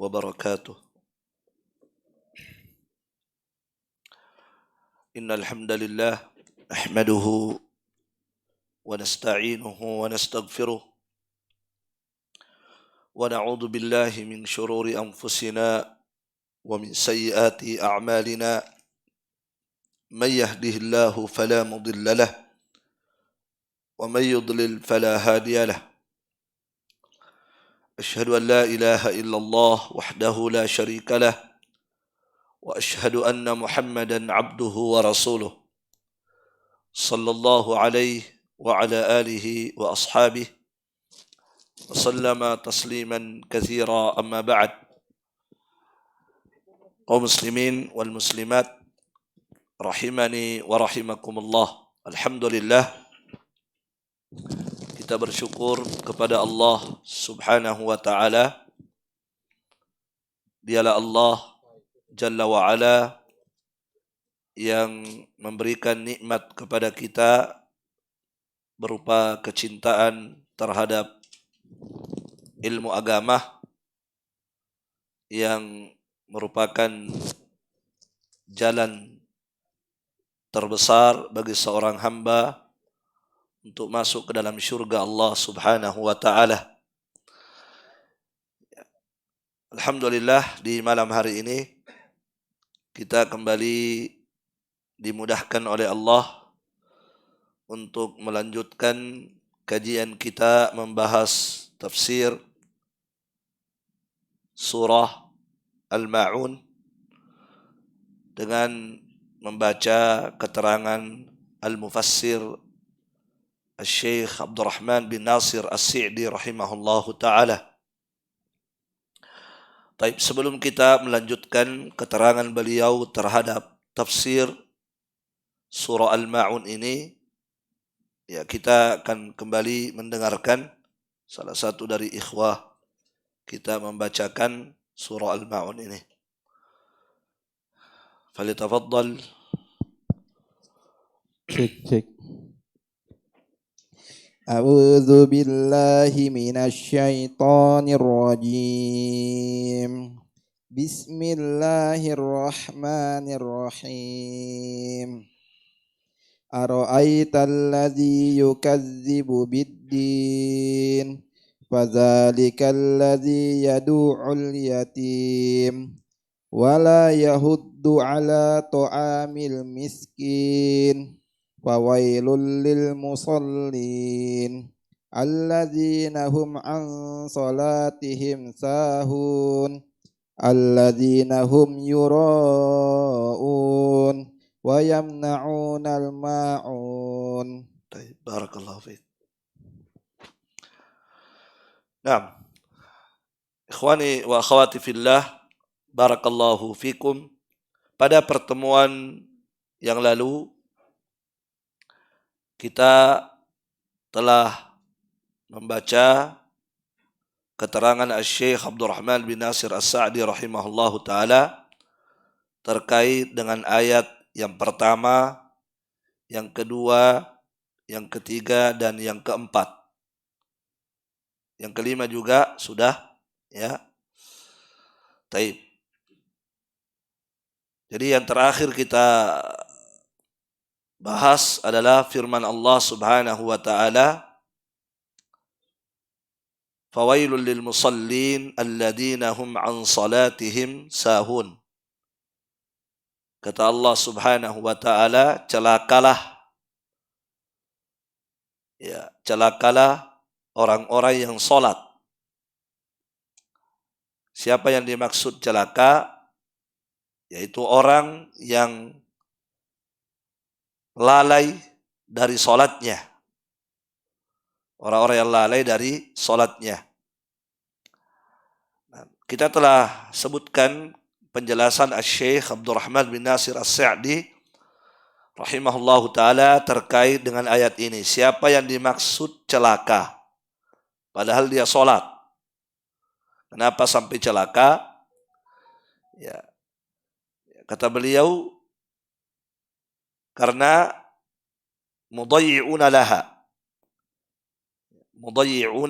وبركاته. إن الحمد لله نحمده ونستعينه ونستغفره ونعوذ بالله من شرور أنفسنا ومن سيئات أعمالنا من يهده الله فلا مضل له ومن يضلل فلا هادي له. أشهد أن لا إله إلا الله وحده لا شريك له وأشهد أن محمدا عبده ورسوله صلى الله عليه وعلى آله وأصحابه وسلم تسليما كثيرا. أما بعد. Kaum muslimin wal muslimat rahimani wa rahimakumullah. Alhamdulillah, kita bersyukur kepada Allah Subhanahu wa taala. Dialah Allah Jalla wa ala yang memberikan nikmat kepada kita berupa kecintaan terhadap ilmu agama yang merupakan jalan terbesar bagi seorang hamba untuk masuk ke dalam syurga Allah Subhanahu wa taala. Alhamdulillah, di malam hari ini kita kembali dimudahkan oleh Allah untuk melanjutkan kajian kita membahas tafsir surah Al-Ma'un dengan membaca keterangan Al-Mufassir Al-Syekh Abdurrahman bin Nasir As-Sa'di rahimahullahu ta'ala. Baik, sebelum kita melanjutkan keterangan beliau terhadap tafsir surah Al-Ma'un ini, ya, kita akan kembali mendengarkan salah satu dari ikhwah kita membacakan surah Al-Ma'un ini. Falitafaddal. Cek. A'udzu billahi minasy syaithanir rajim. Bismillahirrahmanirrahim. Ara'aital ladzi yukadzibu bid-din fadzalikal ladzi yad'ul yatim wala yahuddu ala ta'amil miskin fawailul lil musallin alladzina hum an salatihim sahun alladzina hum yura'un wa yamna'unal ma'un. Barakallahu fiik. Naam. Ikhwani wa akhwati fillah, barakallahu fikum. Pada pertemuan yang lalu kita telah membaca keterangan Syekh Abdurrahman bin Nasir As-Sa'di rahimahullahu taala terkait dengan ayat yang pertama, yang kedua, yang ketiga dan yang keempat. Yang kelima juga sudah, ya. Taib. Jadi yang terakhir kita bahas adalah firman Allah Subhanahu wa taala, fawailul lil musallin alladzina hum an salatihim sahun. Kata Allah Subhanahu wa taala, celakalah, ya, celakalah orang-orang yang salat. Siapa yang dimaksud celaka? Yaitu orang yang lalai dari salatnya. Orang-orang yang lalai dari salatnya. Kita telah sebutkan penjelasan Syekh Abdurrahman bin Nasir As-Sa'di rahimahullahu ta'ala terkait dengan ayat ini. Siapa yang dimaksud celaka padahal dia sholat? Kenapa sampai celaka? Ya, kata beliau, karena mudayyi'una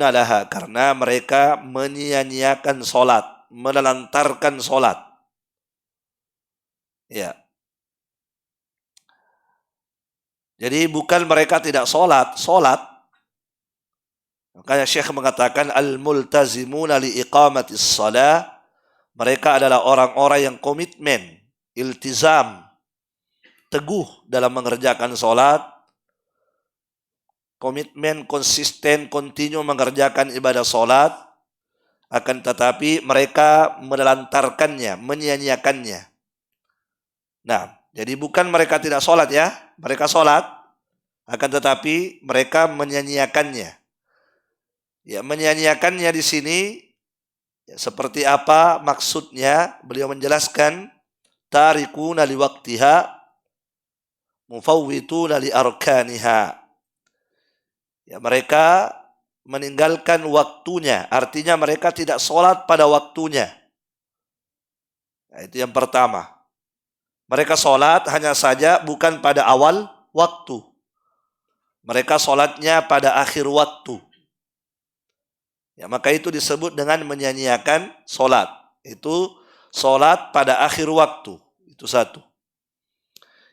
laha, karena mereka menyia-nyiakan sholat, menelantarkan solat. Ya. Jadi bukan mereka tidak solat. Makanya Syekh mengatakan al-multazimuna li iqamatis shalah. Mereka adalah orang-orang yang komitmen, iltizam, teguh dalam mengerjakan solat, komitmen, konsisten, kontinu mengerjakan ibadah solat, akan tetapi mereka menelantarkannya, menyia-nyiakannya. Nah, jadi bukan mereka tidak solat ya, mereka solat, akan tetapi mereka menyia-nyiakannya. Ya, menyia-nyiakannya di sini ya, seperti apa maksudnya? Beliau menjelaskan tarikuna li waqtiha mufawwituna li arkaniha. Ya, mereka meninggalkan waktunya, artinya mereka tidak sholat pada waktunya. Nah, itu yang pertama. Mereka sholat hanya saja bukan pada awal waktu. Mereka sholatnya pada akhir waktu. Ya, maka itu disebut dengan menyanyiakan sholat. Itu sholat pada akhir waktu. Itu satu.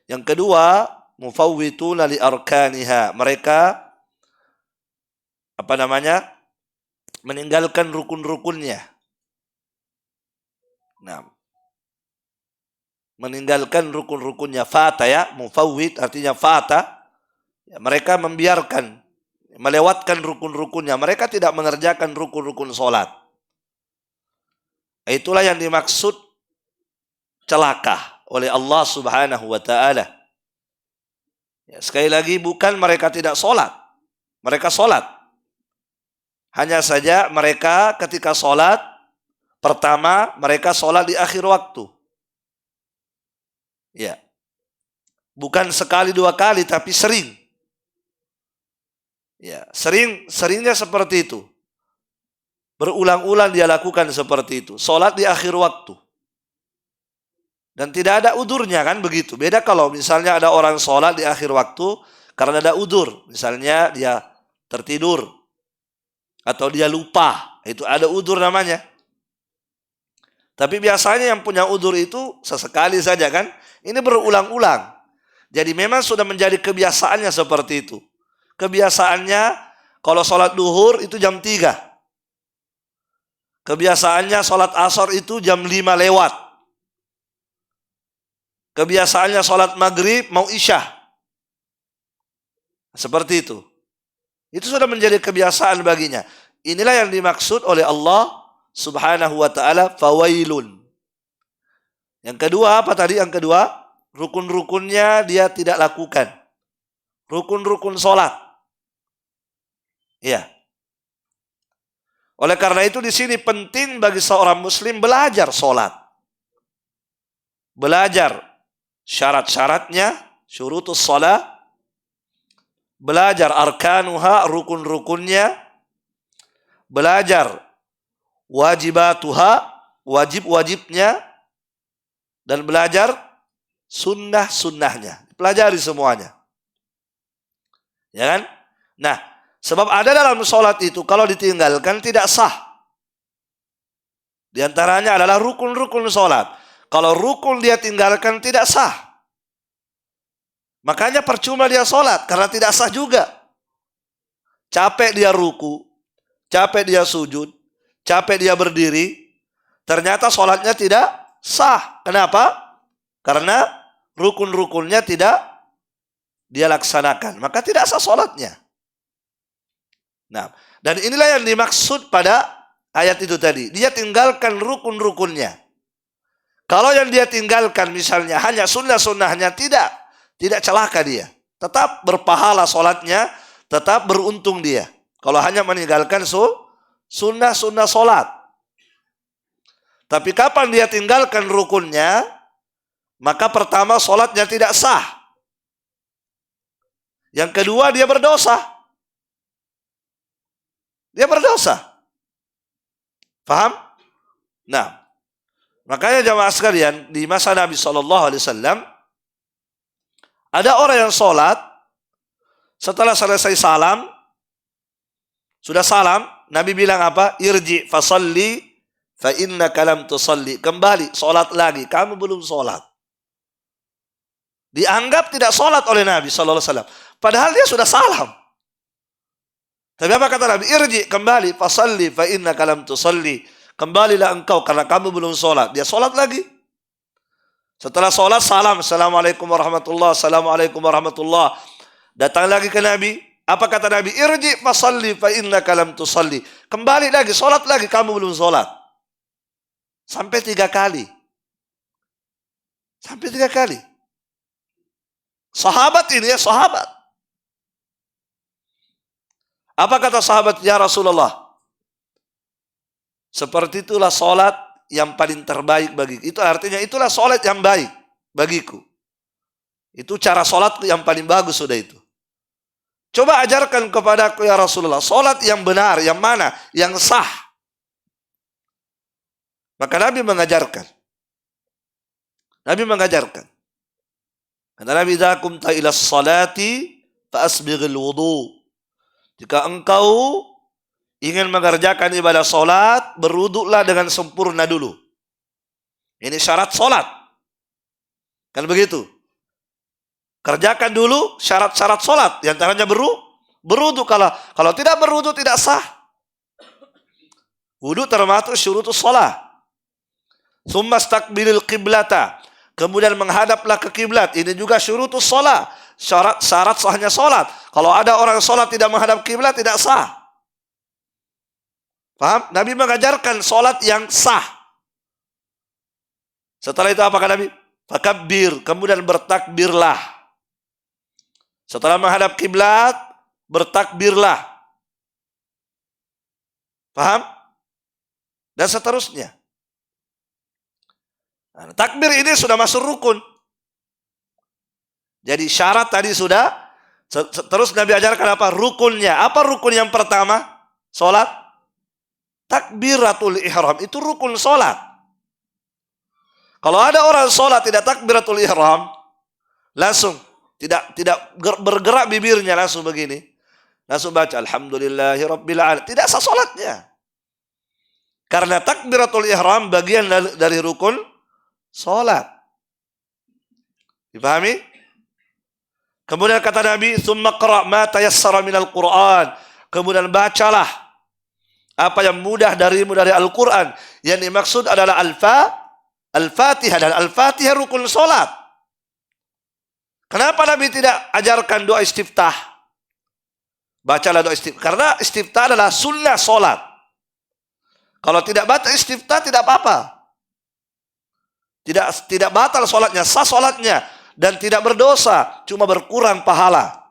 Yang kedua, mufawwituna li arkaniha. Mereka meninggalkan rukun-rukunnya. Nah, meninggalkan rukun-rukunnya. Fata ya, mufawwit artinya fata. Ya, mereka membiarkan, melewatkan rukun-rukunnya. Mereka tidak mengerjakan rukun-rukun sholat. Itulah yang dimaksud celaka oleh Allah Subhanahu wa ta'ala. Ya, sekali lagi bukan mereka tidak sholat. Mereka sholat. Hanya saja mereka ketika sholat, pertama mereka sholat di akhir waktu. Ya. Bukan sekali dua kali tapi sering. Ya, seringnya seperti itu. Berulang-ulang dia lakukan seperti itu. Sholat di akhir waktu. Dan tidak ada udurnya kan begitu. Beda kalau misalnya ada orang sholat di akhir waktu karena ada udur. Misalnya dia tertidur. Atau dia lupa. Itu ada udur namanya. Tapi biasanya yang punya udur itu sesekali saja kan. Ini berulang-ulang. Jadi memang sudah menjadi kebiasaannya seperti itu. Kebiasaannya kalau sholat duhur itu jam 3. Kebiasaannya sholat asar itu jam 5 lewat. Kebiasaannya sholat maghrib mau isya. Seperti itu. Itu sudah menjadi kebiasaan baginya. Inilah yang dimaksud oleh Allah Subhanahu wa ta'ala fawailun. Yang kedua apa tadi? Yang kedua, rukun-rukunnya dia tidak lakukan. Rukun-rukun sholat. Ya. Oleh karena itu di sini penting bagi seorang muslim belajar sholat. Belajar syarat-syaratnya, syurutus sholat. Belajar arkanuha, rukun-rukunnya. Belajar wajibatuha, wajib-wajibnya. Dan belajar sunnah-sunnahnya. Pelajari semuanya. Ya kan? Nah, sebab ada dalam sholat itu kalau ditinggalkan tidak sah. Di antaranya adalah rukun-rukun sholat. Kalau rukun dia tinggalkan tidak sah. Makanya percuma dia sholat karena tidak sah juga. Capek dia ruku, capek dia sujud, capek dia berdiri. Ternyata sholatnya tidak sah. Kenapa? Karena rukun-rukunnya tidak dia laksanakan. Maka tidak sah sholatnya. Nah, dan inilah yang dimaksud pada ayat itu tadi. Dia tinggalkan rukun-rukunnya. Kalau yang dia tinggalkan misalnya hanya sunnah-sunnahnya tidak celaka dia. Tetap berpahala sholatnya, tetap beruntung dia. Kalau hanya meninggalkan sunnah-sunnah sholat. Tapi kapan dia tinggalkan rukunnya, maka pertama sholatnya tidak sah. Yang kedua dia berdosa. Dia berdosa. Paham? Nah, makanya jamaah sekalian, di masa Nabi SAW, ada orang yang sholat, setelah selesai salam, sudah salam, Nabi bilang apa? Irji fasalli fa innaka lam tusalli. Kembali, sholat lagi. Kamu belum sholat. Dianggap tidak sholat oleh Nabi SAW. Padahal dia sudah salam. Tapi apa kata Nabi? Irji, kembali. Fasalli fa innaka lam tusalli. Kembalilah engkau karena kamu belum sholat. Dia sholat lagi. Setelah sholat, salam. Assalamualaikum warahmatullahi wabarakatuh. Assalamualaikum warahmatullahi wabarakatuh. Datang lagi ke Nabi. Apa kata Nabi? Irji fasalli fa innaka lam tusalli. Kembali lagi, sholat lagi. Kamu belum sholat. Sampai 3 kali. Sampai 3 kali. Sahabat ini ya, sahabat. Apa kata sahabat? Ya Rasulullah, seperti itulah sholat yang paling terbaik bagiku. Itu artinya itulah sholat yang baik bagiku. Itu cara sholat yang paling bagus sudah itu. Coba ajarkan kepadaku ya Rasulullah, sholat yang benar, yang mana? Yang sah. Maka Nabi mengajarkan. Nabi mengajarkan. Kata Nabi, idza qumta ila sholati fa asbighil wudu. Jika engkau ingin mengerjakan ibadah solat, berwuduklah dengan sempurna dulu. Ini syarat solat. Kan begitu. Kerjakan dulu syarat-syarat solat. Yang antaranya berwuduk. Kalau tidak berwuduk tidak sah. Wuduk termasuk syurutus solat. Tsumma istaqbilil qiblata. Kemudian menghadaplah ke kiblat. Ini juga syurutus solat. Syarat sahnya solat. Kalau ada orang solat tidak menghadap kiblat tidak sah. Paham? Nabi mengajarkan solat yang sah. Setelah itu apa kata Nabi? Fakabbir, kemudian bertakbirlah. Setelah menghadap kiblat, bertakbirlah. Paham? Dan seterusnya. Nah, takbir ini sudah masuk rukun. Jadi syarat tadi sudah. Terus Nabi ajarkan apa? Rukunnya. Apa rukun yang pertama? Solat. Takbiratul ihram. Itu rukun solat. Kalau ada orang solat tidak takbiratul ihram, langsung tidak bergerak bibirnya, langsung begini. Langsung baca Alhamdulillahi Rabbil Alamin. Tidak sah solatnya. Karena takbiratul ihram bagian dari rukun solat. Dipahami? Kemudian kata Nabi, "Tsumma qra' ma tayassara minal Qur'an." Kemudian bacalah apa yang mudah darimu dari Al-Quran. Yang dimaksud adalah Al-Fatihah. Dan Al-Fatihah rukun solat. Kenapa Nabi tidak ajarkan doa istiftah? Bacalah doa istiftah. Karena istiftah adalah sunnah solat. Kalau tidak baca istiftah tidak apa-apa. Tidak batal solatnya, sah solatnya. Dan tidak berdosa, cuma berkurang pahala.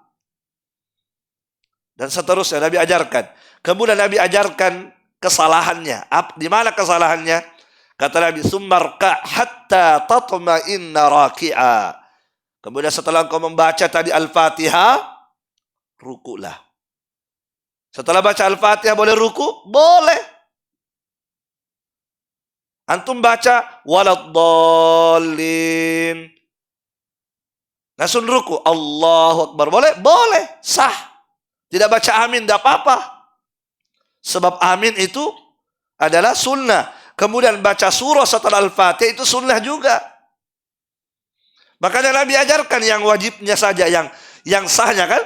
Dan seterusnya Nabi ajarkan. Kemudian Nabi ajarkan kesalahannya. Di mana kesalahannya? Kata Nabi, "Tsummarka hatta tatma'inna raki'a." Kemudian setelah engkau membaca tadi Al-Fatihah, rukulah. Setelah baca Al-Fatihah boleh ruku? Boleh. Antum baca waladdallin. Langsung ruku. Allahu Akbar. Boleh? Boleh. Sah. Tidak baca amin, tidak apa-apa. Sebab amin itu adalah sunnah. Kemudian baca surah setelah Al-Fatihah itu sunnah juga. Makanya Nabi ajarkan yang wajibnya saja, yang sahnya kan.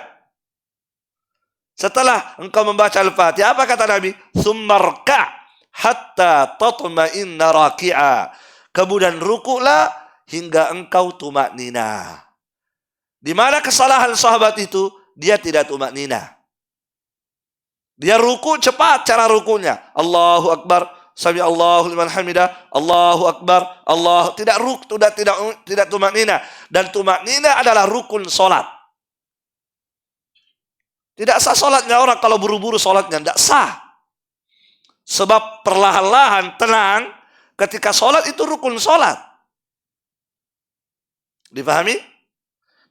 Setelah engkau membaca Al-Fatihah, apa kata Nabi? "Tsummarka' hatta tatma'inna raki'a." Kemudian rukulah hingga engkau tumaknina. Di mana kesalahan sahabat itu? Dia tidak tumaknina. Dia ruku cepat cara rukunya. Allahu Akbar, sami Allahu liman hamidah, Allahu Akbar, Allah. Tidak tumaknina. Dan tumaknina adalah rukun solat. Tidak sah solatnya orang kalau buru-buru solatnya. Tidak sah. Sebab perlahan-lahan tenang ketika solat itu rukun solat. Dipahami?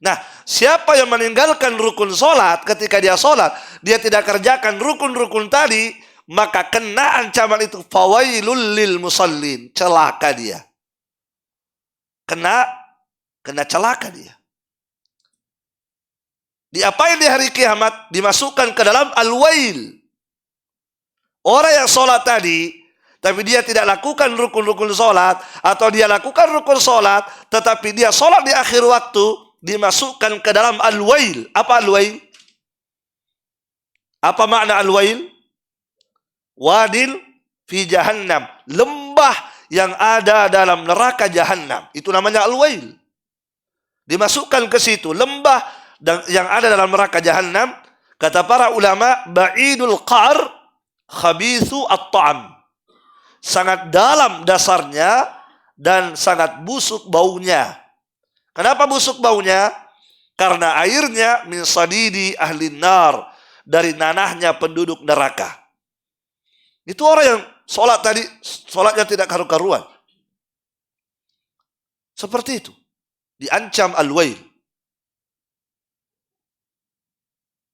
Nah, siapa yang meninggalkan rukun solat ketika dia solat, dia tidak kerjakan rukun-rukun tadi, maka kena ancaman itu, fawailul lil musallin, celaka dia. Kena celaka dia. Diapain di hari kiamat? Dimasukkan ke dalam al-wail. Orang yang solat tadi tapi dia tidak lakukan rukun-rukun sholat, atau dia lakukan rukun sholat, tetapi dia sholat di akhir waktu, dimasukkan ke dalam al-wail. Apa al-wail? Apa makna al-wail? Wadil fi jahannam, lembah yang ada dalam neraka jahannam. Itu namanya al-wail. Dimasukkan ke situ, lembah yang ada dalam neraka jahannam. Kata para ulama, ba'idul qa'r khabithu at-ta'am. Sangat dalam dasarnya dan sangat busuk baunya. Kenapa busuk baunya? Karena airnya min sadidi ahli nar, dari nanahnya penduduk neraka. Itu orang yang sholat tadi, sholatnya tidak karu-karuan. Seperti itu. Diancam al-wail.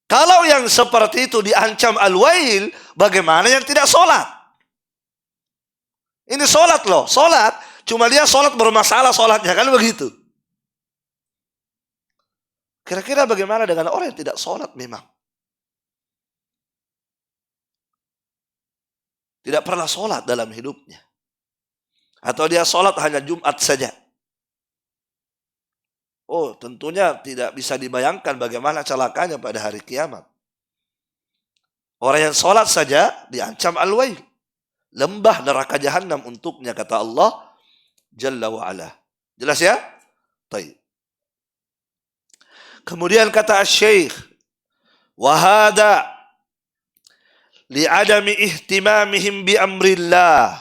Kalau yang seperti itu diancam al-wail, bagaimana yang tidak sholat? Ini sholat loh, sholat. Cuma dia sholat bermasalah sholatnya, kan begitu. Kira-kira bagaimana dengan orang yang tidak sholat memang? Tidak pernah sholat dalam hidupnya. Atau dia sholat hanya Jumat saja. Oh, tentunya tidak bisa dibayangkan bagaimana celakanya pada hari kiamat. Orang yang sholat saja diancam al-wail. Lembah neraka jahannam untuknya, kata Allah Jalla wa'ala. Jelas ya? Baik. Kemudian kata Syekh, wahada li'adami ihtimamihim bi amrillah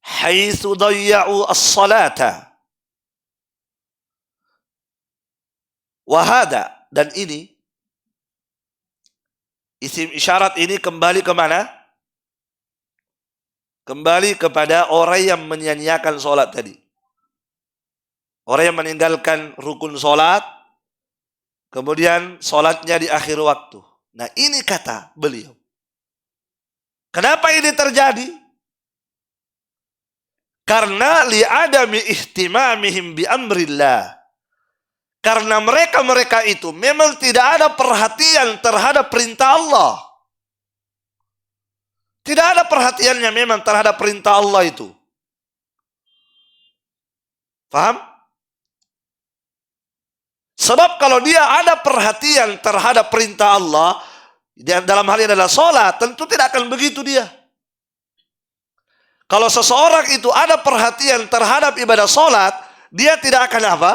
haitsu dayya'u as-salata. Wahada, dan ini isim isyarat ini kembali kemana? Kembali kepada orang yang menyia-nyiakan sholat tadi. Orang yang meninggalkan rukun sholat, kemudian sholatnya di akhir waktu. Nah, ini kata beliau. Kenapa ini terjadi? Karena li'adami ihtimamihim bi amrillah. Karena mereka itu memang tidak ada perhatian terhadap perintah Allah. Tidak ada perhatiannya memang terhadap perintah Allah itu. Paham? Sebab kalau dia ada perhatian terhadap perintah Allah, dalam hal ini adalah sholat, tentu tidak akan begitu dia. Kalau seseorang itu ada perhatian terhadap ibadah sholat, dia tidak akan apa?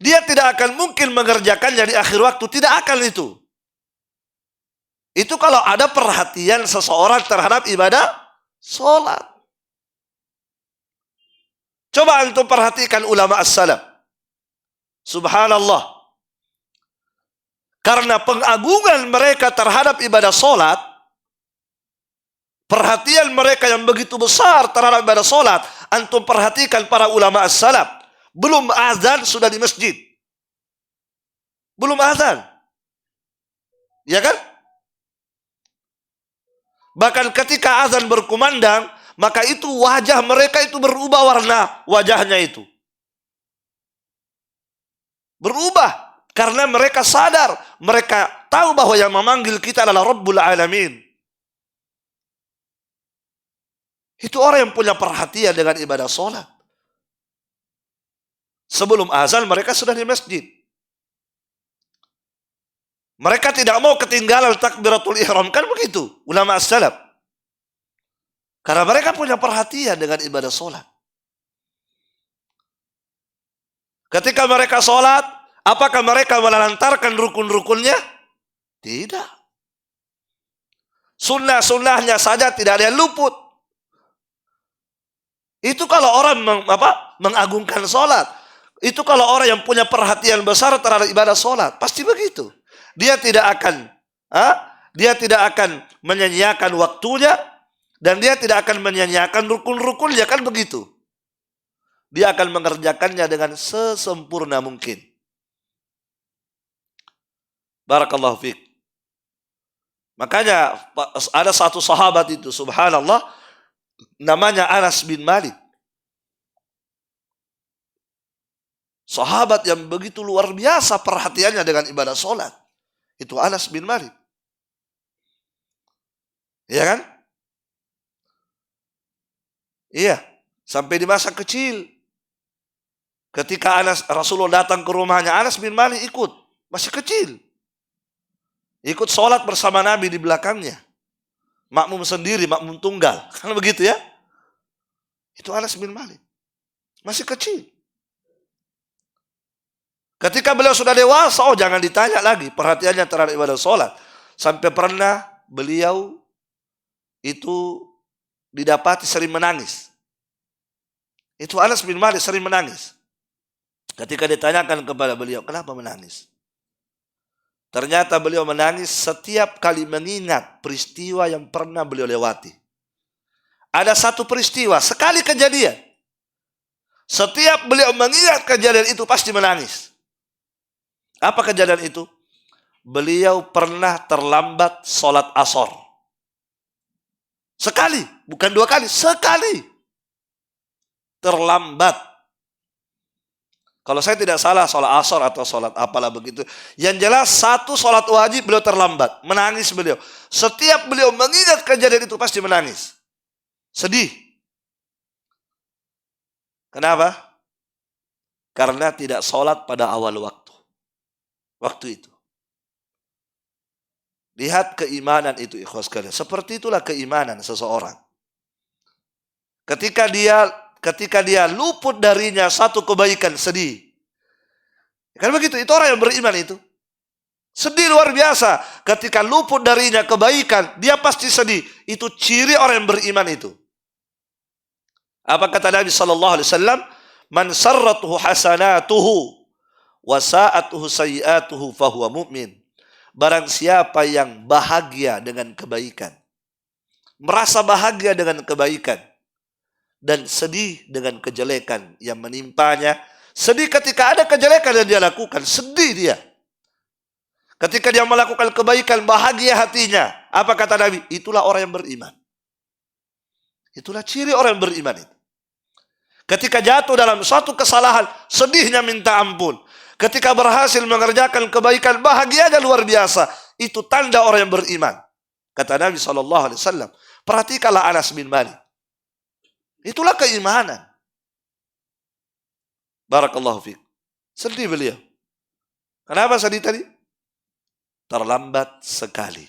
Dia tidak akan mungkin mengerjakannya di akhir waktu. Tidak akan itu. Itu kalau ada perhatian seseorang terhadap ibadah sholat. Coba antum perhatikan ulama as-salaf. Subhanallah. Karena pengagungan mereka terhadap ibadah sholat, perhatian mereka yang begitu besar terhadap ibadah sholat, antum perhatikan para ulama as-salaf. Belum azan sudah di masjid. Belum azan. Ya kan? Bahkan ketika azan berkumandang, maka itu wajah mereka itu berubah warna wajahnya itu. Berubah. Karena mereka sadar. Mereka tahu bahwa yang memanggil kita adalah Rabbul Alamin. Itu orang yang punya perhatian dengan ibadah sholat. Sebelum azan mereka sudah di masjid. Mereka tidak mau ketinggalan takbiratul ihram, kan begitu ulama as-salaf. Karena mereka punya perhatian dengan ibadah sholat. Ketika mereka sholat, apakah mereka melantarkan rukun-rukunnya? Tidak. Sunnah-sunnahnya saja tidak ada yang luput. Itu kalau orang mengagungkan sholat. Itu kalau orang yang punya perhatian besar terhadap ibadah sholat, pasti begitu. Dia tidak akan menyanyiakan waktunya, dan dia tidak akan menyanyiakan rukun-rukunnya, kan begitu. Dia akan mengerjakannya dengan sesempurna mungkin. Barakallahu fiik. Makanya ada satu sahabat itu, subhanallah, namanya Anas bin Malik. Sahabat yang begitu luar biasa perhatiannya dengan ibadah sholat. Itu Anas bin Malik. Ya kan? Iya, sampai di masa kecil. Ketika Rasulullah datang ke rumahnya, Anas bin Malik ikut. Masih kecil. Ikut sholat bersama Nabi di belakangnya. Makmum sendiri, makmum tunggal. Kan begitu ya. Itu Anas bin Malik. Masih kecil. Ketika beliau sudah dewasa, jangan ditanya lagi. Perhatiannya terhadap ibadah sholat. Sampai pernah beliau itu didapati sering menangis. Itu Anas bin Malik sering menangis. Ketika ditanyakan kepada beliau, kenapa menangis? Ternyata beliau menangis setiap kali mengingat peristiwa yang pernah beliau lewati. Ada satu peristiwa, sekali kejadian. Setiap beliau mengingat kejadian itu pasti menangis. Apa kejadian itu? Beliau pernah terlambat sholat asar. Sekali, bukan dua kali, sekali. Terlambat. Kalau saya tidak salah, sholat asar atau sholat apalah begitu. Yang jelas satu sholat wajib beliau terlambat. Menangis beliau. Setiap beliau mengingat kejadian itu pasti menangis. Sedih. Kenapa? Karena tidak sholat pada awal waktu. Waktu itu. Lihat keimanan itu, ikhwas sekalian. Seperti itulah keimanan seseorang. Ketika dia luput darinya satu kebaikan, sedih. Kan begitu, itu orang yang beriman itu. Sedih luar biasa. Ketika luput darinya kebaikan, dia pasti sedih. Itu ciri orang yang beriman itu. Apa kata Nabi SAW? Man sarratuhu hasanatuhu wa sa'atuhu sayi'atuhu fahuwa mu'min. Barang siapa yang bahagia dengan kebaikan, merasa bahagia dengan kebaikan, dan sedih dengan kejelekan yang menimpanya. Sedih ketika ada kejelekan yang dia lakukan, sedih dia. Ketika dia melakukan kebaikan, bahagia hatinya. Apa kata Nabi? Itulah orang yang beriman. Itulah ciri orang yang beriman itu. Ketika jatuh dalam suatu kesalahan, sedihnya minta ampun. Ketika berhasil mengerjakan kebaikan, bahagianya luar biasa. Itu tanda orang yang beriman. Kata Nabi SAW. Perhatikanlah Anas bin Malik. Itulah keimanan. Barakallahu fiik. Sedih beliau. Kenapa sedih tadi? Terlambat sekali.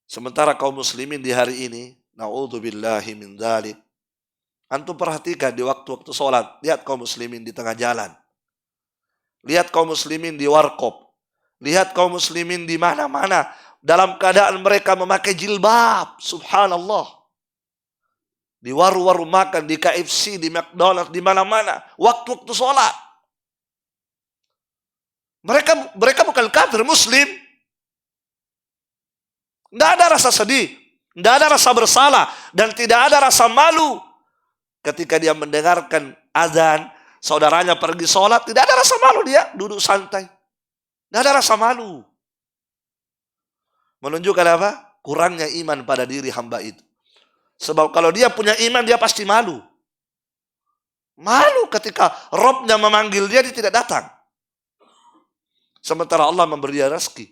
Sementara kaum muslimin di hari ini, na'udzubillahi min dzalik. Antum perhatikan di waktu-waktu sholat. Lihat kaum muslimin di tengah jalan. Lihat kaum muslimin di warkop. Lihat kaum muslimin di mana-mana. Dalam keadaan mereka memakai jilbab. Subhanallah. Di warung-warung makan, di KFC, di McDonald's, di mana-mana. Waktu-waktu sholat. Mereka bukan kafir, muslim. Tidak ada rasa sedih. Tidak ada rasa bersalah. Dan tidak ada rasa malu. Ketika dia mendengarkan azan, saudaranya pergi sholat, tidak ada rasa malu dia. Duduk santai. Tidak ada rasa malu. Menunjukkan apa? Kurangnya iman pada diri hamba itu. Sebab kalau dia punya iman, dia pasti malu. Malu ketika Robnya memanggil dia tidak datang. Sementara Allah memberi dia rezeki.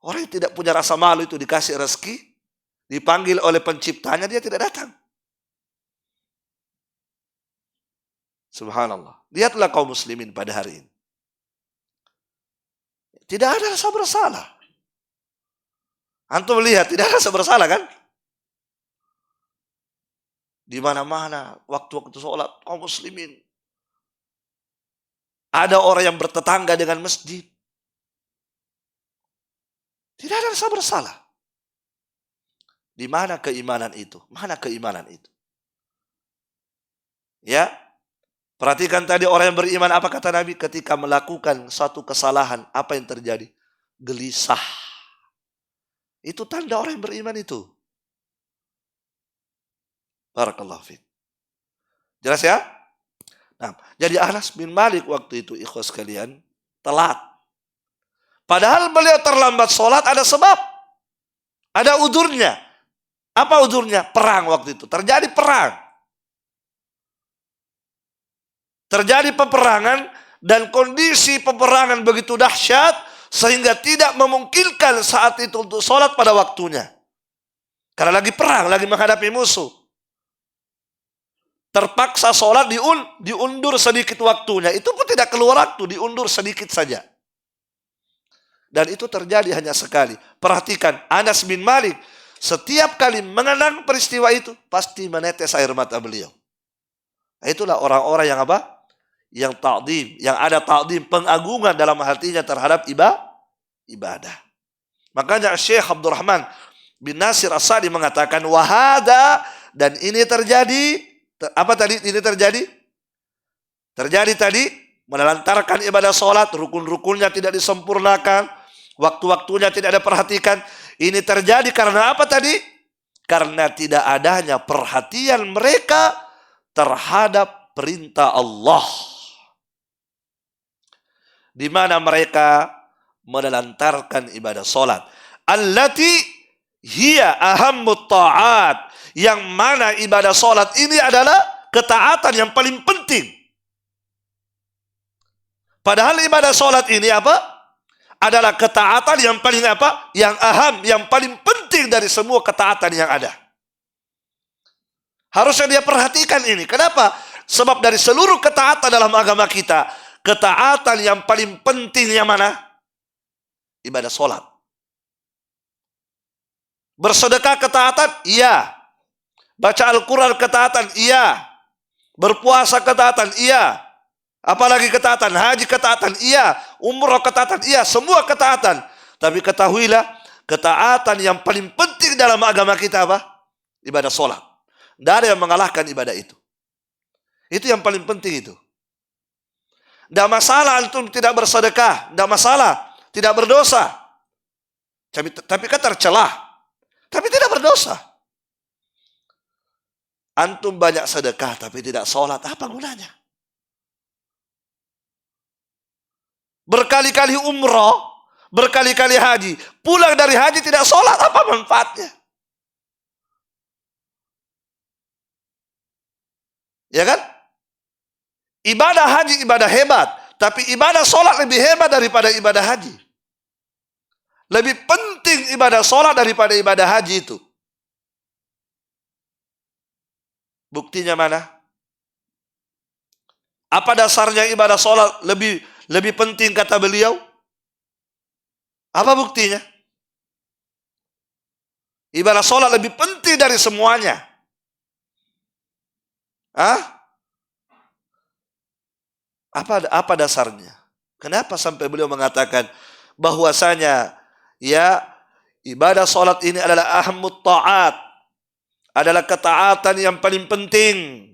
Orang yang tidak punya rasa malu itu dikasih rezeki, dipanggil oleh penciptanya, dia tidak datang. Subhanallah. Lihatlah kaum muslimin pada hari ini. Tidak ada rasa bersalah. Antum lihat, tidak ada rasa bersalah kan? Di mana-mana, waktu-waktu sholat, kaum muslimin. Ada orang yang bertetangga dengan masjid. Tidak ada rasa bersalah. Di mana keimanan itu? Mana keimanan itu? Ya, perhatikan tadi orang yang beriman, apa kata Nabi? Ketika melakukan satu kesalahan, apa yang terjadi? Gelisah. Itu tanda orang yang beriman itu. Barakallahu fiik. Jelas ya? Nah, jadi Anas bin Malik waktu itu, ikhwas sekalian, telat. Padahal beliau terlambat sholat ada sebab. Ada udurnya. Apa udurnya? Perang waktu itu. Terjadi perang. Terjadi peperangan dan kondisi peperangan begitu dahsyat sehingga tidak memungkinkan saat itu untuk sholat pada waktunya. Karena lagi perang, lagi menghadapi musuh. Terpaksa sholat diundur sedikit waktunya. Itu pun tidak keluar waktu, diundur sedikit saja. Dan itu terjadi hanya sekali. Perhatikan, Anas bin Malik setiap kali mengenang peristiwa itu pasti menetes air mata beliau. Itulah orang-orang yang apa? Yang ta'zim, yang ada ta'zim, pengagungan dalam hatinya terhadap ibadah. Makanya Syekh Abdurrahman bin Nasir As-Sa'di mengatakan wahada, dan ini terjadi. Apa tadi ini terjadi? Terjadi tadi menelantarkan ibadah sholat, rukun-rukunnya tidak disempurnakan, waktu-waktunya tidak ada perhatikan. Ini terjadi karena apa tadi? Karena tidak adanya perhatian mereka terhadap perintah Allah. Di mana mereka menelantarkan ibadah sholat. Allati hiya ahammut ta'at. Yang mana ibadah sholat ini adalah ketaatan yang paling penting. Padahal ibadah sholat ini apa? Adalah ketaatan yang paling apa? Yang aham, yang paling penting dari semua ketaatan yang ada. Harusnya dia perhatikan ini. Kenapa? Sebab dari seluruh ketaatan dalam agama kita, ketaatan yang paling penting yang mana? Ibadah sholat. Bersedekah ketaatan? Iya. Baca Al-Quran ketaatan? Iya. Berpuasa ketaatan? Iya. Apalagi ketaatan? Haji ketaatan? Iya. Umrah ketaatan? Iya. Semua ketaatan. Tapi ketahuilah, ketaatan yang paling penting dalam agama kita apa? Ibadah sholat. Tidak ada yang mengalahkan ibadah itu. Itu yang paling penting itu. Tidak masalah antum tidak bersedekah. Tidak masalah. Tidak berdosa. Tapi kan tercelah. Tapi tidak berdosa. Antum banyak sedekah tapi tidak sholat, apa gunanya? Berkali-kali umrah, berkali-kali haji, pulang dari haji tidak sholat, apa manfaatnya? Ya kan? Ibadah haji ibadah hebat, tapi ibadah sholat lebih hebat daripada ibadah haji. Lebih penting ibadah sholat daripada ibadah haji itu. Buktinya mana? Apa dasarnya ibadah sholat lebih penting kata beliau? Apa buktinya? Ibadah sholat lebih penting dari semuanya. Apa dasarnya? Kenapa sampai beliau mengatakan bahwasanya ya ibadah sholat ini adalah ahammut ta'at, adalah ketaatan yang paling penting.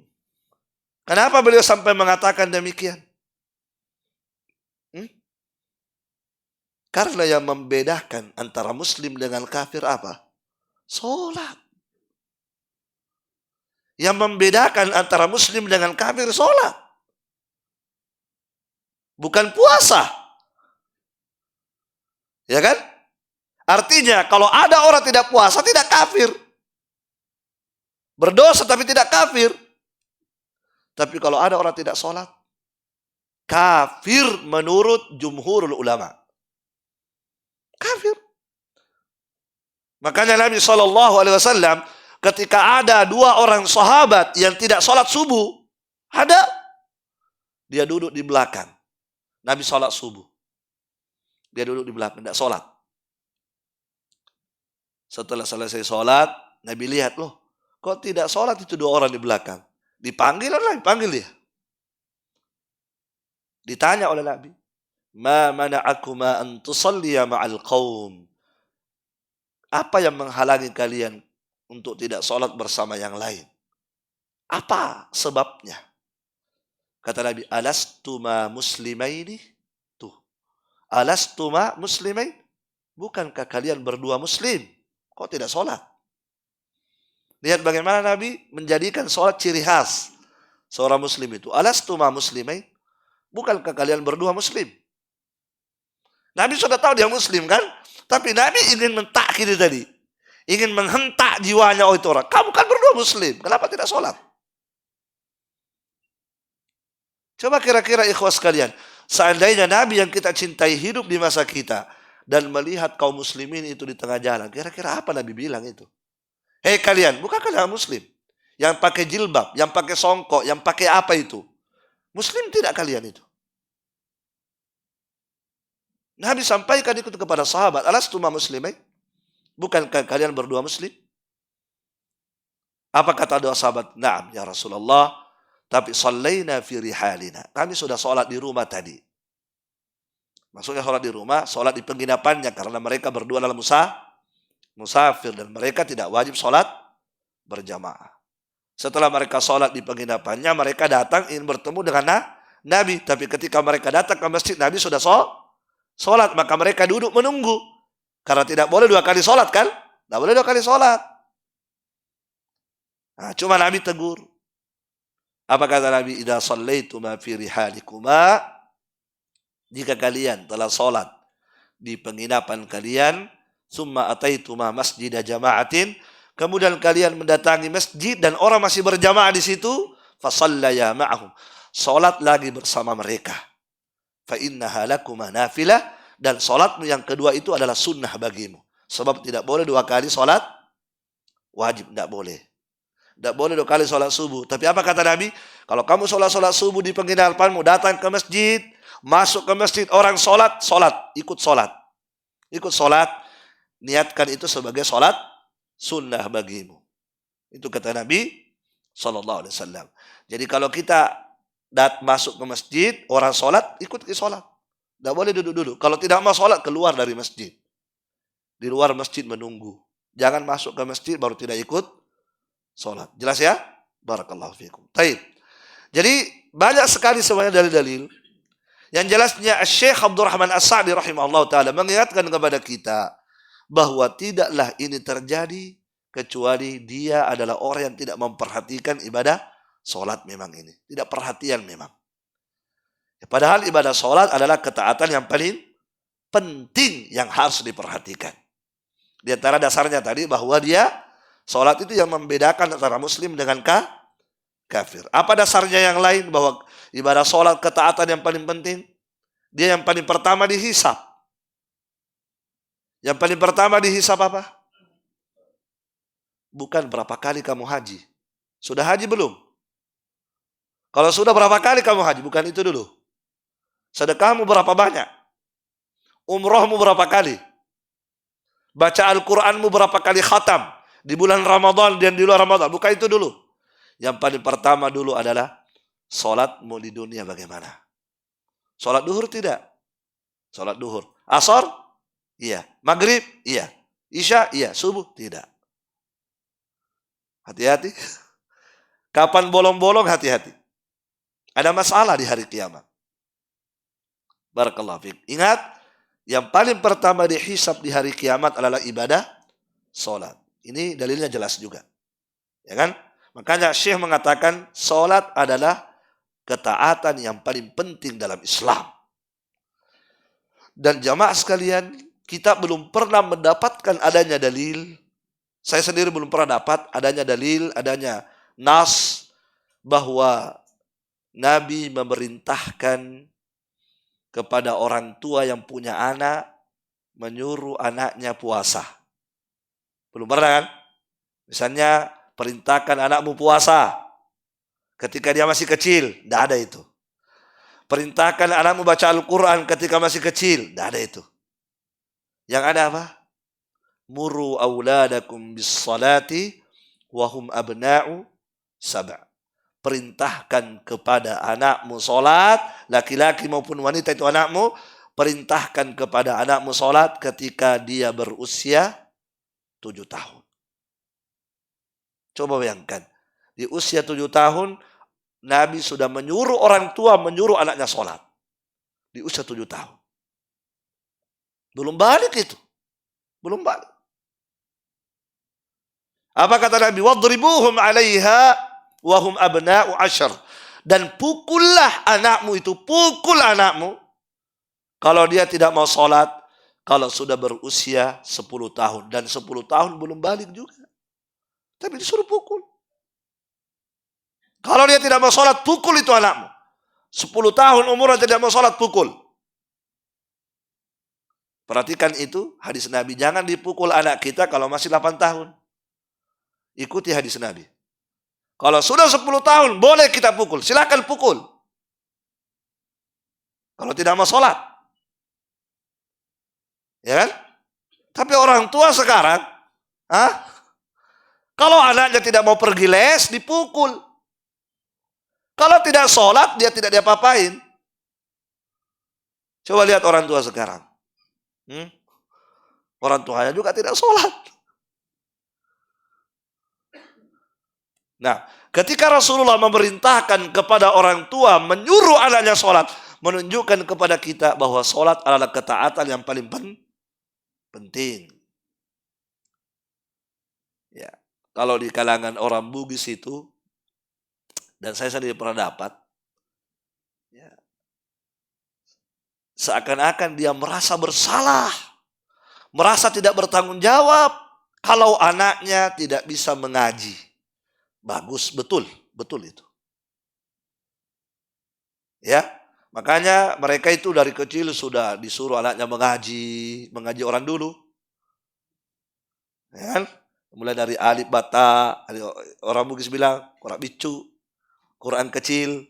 Kenapa beliau sampai mengatakan demikian? Karena yang membedakan antara muslim dengan kafir apa? Sholat. Yang membedakan antara muslim dengan kafir sholat. Bukan puasa. Ya kan? Artinya kalau ada orang tidak puasa tidak kafir. Berdosa tapi tidak kafir. Tapi kalau ada orang tidak sholat, kafir menurut jumhurul ulama. Kafir. Makanya Nabi SAW ketika ada dua orang sahabat yang tidak sholat subuh, dia duduk di belakang. Nabi sholat subuh. Dia duduk di belakang, tidak sholat. Setelah selesai sholat, Nabi lihat, loh, kok tidak sholat itu dua orang di belakang? Dipanggil dia. Ditanya oleh Nabi, ma mana'akuma an tusalliya ma'al qaum? Apa yang menghalangi kalian untuk tidak sholat bersama yang lain? Apa sebabnya? Kata Nabi, alastuma muslimaini? Tuh, alastuma muslimain? Bukankah kalian berdua muslim? Kok tidak sholat? Lihat bagaimana Nabi menjadikan sholat ciri khas seorang muslim itu. Alastuma muslimain? Bukankah kalian berdua muslim? Nabi sudah tahu dia muslim kan? Tapi Nabi ingin mentakkid tadi. Ingin menghentak jiwanya itu orang. Kamu kan berdua muslim. Kenapa tidak sholat? Coba kira-kira ikhwas sekalian. Seandainya Nabi yang kita cintai hidup di masa kita. Dan melihat kaum muslimin itu di tengah jalan. Kira-kira apa Nabi bilang itu? Hei kalian, bukan kalian muslim. Yang pakai jilbab, yang pakai songkok, yang pakai apa itu? Muslim tidak kalian itu? Nabi sampaikan itu kepada sahabat. Alastuma muslimin? Bukankah kalian berdua muslim? Apa kata dua sahabat? Naam ya Rasulullah. Tapi sallaina fi rihalina. Kami sudah sholat di rumah tadi. Maksudnya sholat di rumah, sholat di penginapannya. Karena mereka berdua dalam musafir. Dan mereka tidak wajib sholat berjamaah. Setelah mereka sholat di penginapannya, mereka datang ingin bertemu dengan Nabi. Tapi ketika mereka datang ke masjid, Nabi sudah sholat. Maka mereka duduk menunggu. Karena tidak boleh dua kali sholat kan? Tidak boleh dua kali sholat. Nah, cuma Nabi tegur. Apa kata Nabi? Idza shallaituma fi rihalikuma, jika kalian telah sholat di penginapan kalian, summa ataituma masjida jama'atin, kemudian kalian mendatangi masjid dan orang masih berjamaah di situ, fasallaya ma'ahum, sholat lagi bersama mereka. Fa innaha lakuma nafilah, dan sholatmu yang kedua itu adalah sunnah bagimu. Sebab tidak boleh dua kali sholat wajib, tidak boleh. Tidak boleh dua kali sholat subuh. Tapi apa kata Nabi? Kalau kamu sholat subuh di penginapanmu, datang ke masjid, masuk ke masjid, orang sholat, ikut sholat. Ikut sholat, niatkan itu sebagai sholat sunnah bagimu. Itu kata Nabi SAW. Jadi kalau kita masuk ke masjid, orang sholat, ikut ke sholat. Tidak boleh duduk-duduk. Kalau tidak mau sholat, keluar dari masjid. Di luar masjid menunggu. Jangan masuk ke masjid baru tidak ikut sholat. Jelas ya? Barakallahu fiikum. Taib. Jadi banyak sekali sebenarnya dalil-dalil. Yang jelasnya Syekh Abdurrahman As-Sa'di rahimahullah ta'ala mengingatkan kepada kita bahwa tidaklah ini terjadi kecuali dia adalah orang yang tidak memperhatikan ibadah sholat memang ini. Tidak perhatian memang. Padahal ibadah sholat adalah ketaatan yang paling penting yang harus diperhatikan. Di antara dasarnya tadi bahwa dia sholat itu yang membedakan antara muslim dengan kafir. Apa dasarnya yang lain bahwa ibadah sholat ketaatan yang paling penting? Dia yang paling pertama dihisab. Yang paling pertama dihisab apa? Bukan berapa kali kamu haji. Sudah haji belum? Kalau sudah berapa kali kamu haji? Bukan itu dulu. Sedekahmu berapa banyak? Umrohmu berapa kali? Baca Al-Quranmu berapa kali khatam? Di bulan Ramadan dan di luar Ramadan. Bukan itu dulu. Yang paling pertama dulu adalah sholatmu di dunia bagaimana? Sholat duhur tidak? Sholat duhur. Asar? Iya. Maghrib? Iya. Isya? Iya. Subuh? Tidak. Hati-hati. Kapan bolong-bolong? Hati-hati. Ada masalah di hari kiamat. Barakallahu fiik. Ingat, yang paling pertama dihisab di hari kiamat adalah ibadah sholat. Ini dalilnya jelas juga. Ya kan? Makanya Syekh mengatakan sholat adalah ketaatan yang paling penting dalam Islam. Dan jamaah sekalian, kita belum pernah mendapatkan adanya dalil. Saya sendiri belum pernah dapat adanya dalil, adanya nas bahwa Nabi memerintahkan kepada orang tua yang punya anak menyuruh anaknya puasa. Belum pernah kan? Misalnya perintahkan anakmu puasa ketika dia masih kecil. Tidak ada itu. Perintahkan anakmu baca Al-Quran ketika masih kecil. Tidak ada itu. Yang ada apa? Muru awladakum bis salati wahum abna'u sab'a. Perintahkan kepada anakmu sholat, laki-laki maupun wanita itu anakmu, perintahkan kepada anakmu sholat ketika dia berusia 7 tahun. Coba bayangkan, di usia 7 tahun, Nabi sudah menyuruh orang tua menyuruh anaknya sholat. Di usia 7 tahun. Belum balik itu. Belum balik. Apa kata Nabi? Wadribuhum 'alaiha wahum abna'u 10. Dan pukullah anakmu itu. Pukul anakmu. Kalau dia tidak mau sholat. Kalau sudah berusia 10 tahun. Dan 10 tahun belum balik juga. Tapi disuruh pukul. Kalau dia tidak mau sholat, pukul itu anakmu. 10 tahun umurnya tidak mau sholat, pukul. Perhatikan itu hadis Nabi. Jangan dipukul anak kita kalau masih 8 tahun. Ikuti hadis Nabi. Kalau sudah 10 tahun, boleh kita pukul. Silakan pukul. Kalau tidak mau sholat. Ya kan? Tapi orang tua sekarang, kalau anaknya tidak mau pergi les, dipukul. Kalau tidak sholat, dia tidak diapa-apain. Coba lihat orang tua sekarang. Orang tuanya juga tidak sholat. Nah, ketika Rasulullah memerintahkan kepada orang tua menyuruh anaknya sholat, menunjukkan kepada kita bahwa sholat adalah ketaatan yang paling penting. Ya, kalau di kalangan orang Bugis itu, dan saya sendiri pernah dapat, ya, seakan-akan dia merasa bersalah, merasa tidak bertanggung jawab kalau anaknya tidak bisa mengaji. Bagus, betul itu. Ya, makanya mereka itu dari kecil sudah disuruh anaknya mengaji orang dulu. Ya kan? Mulai dari alif bata, orang Bugis bilang Quran bicu, Quran kecil.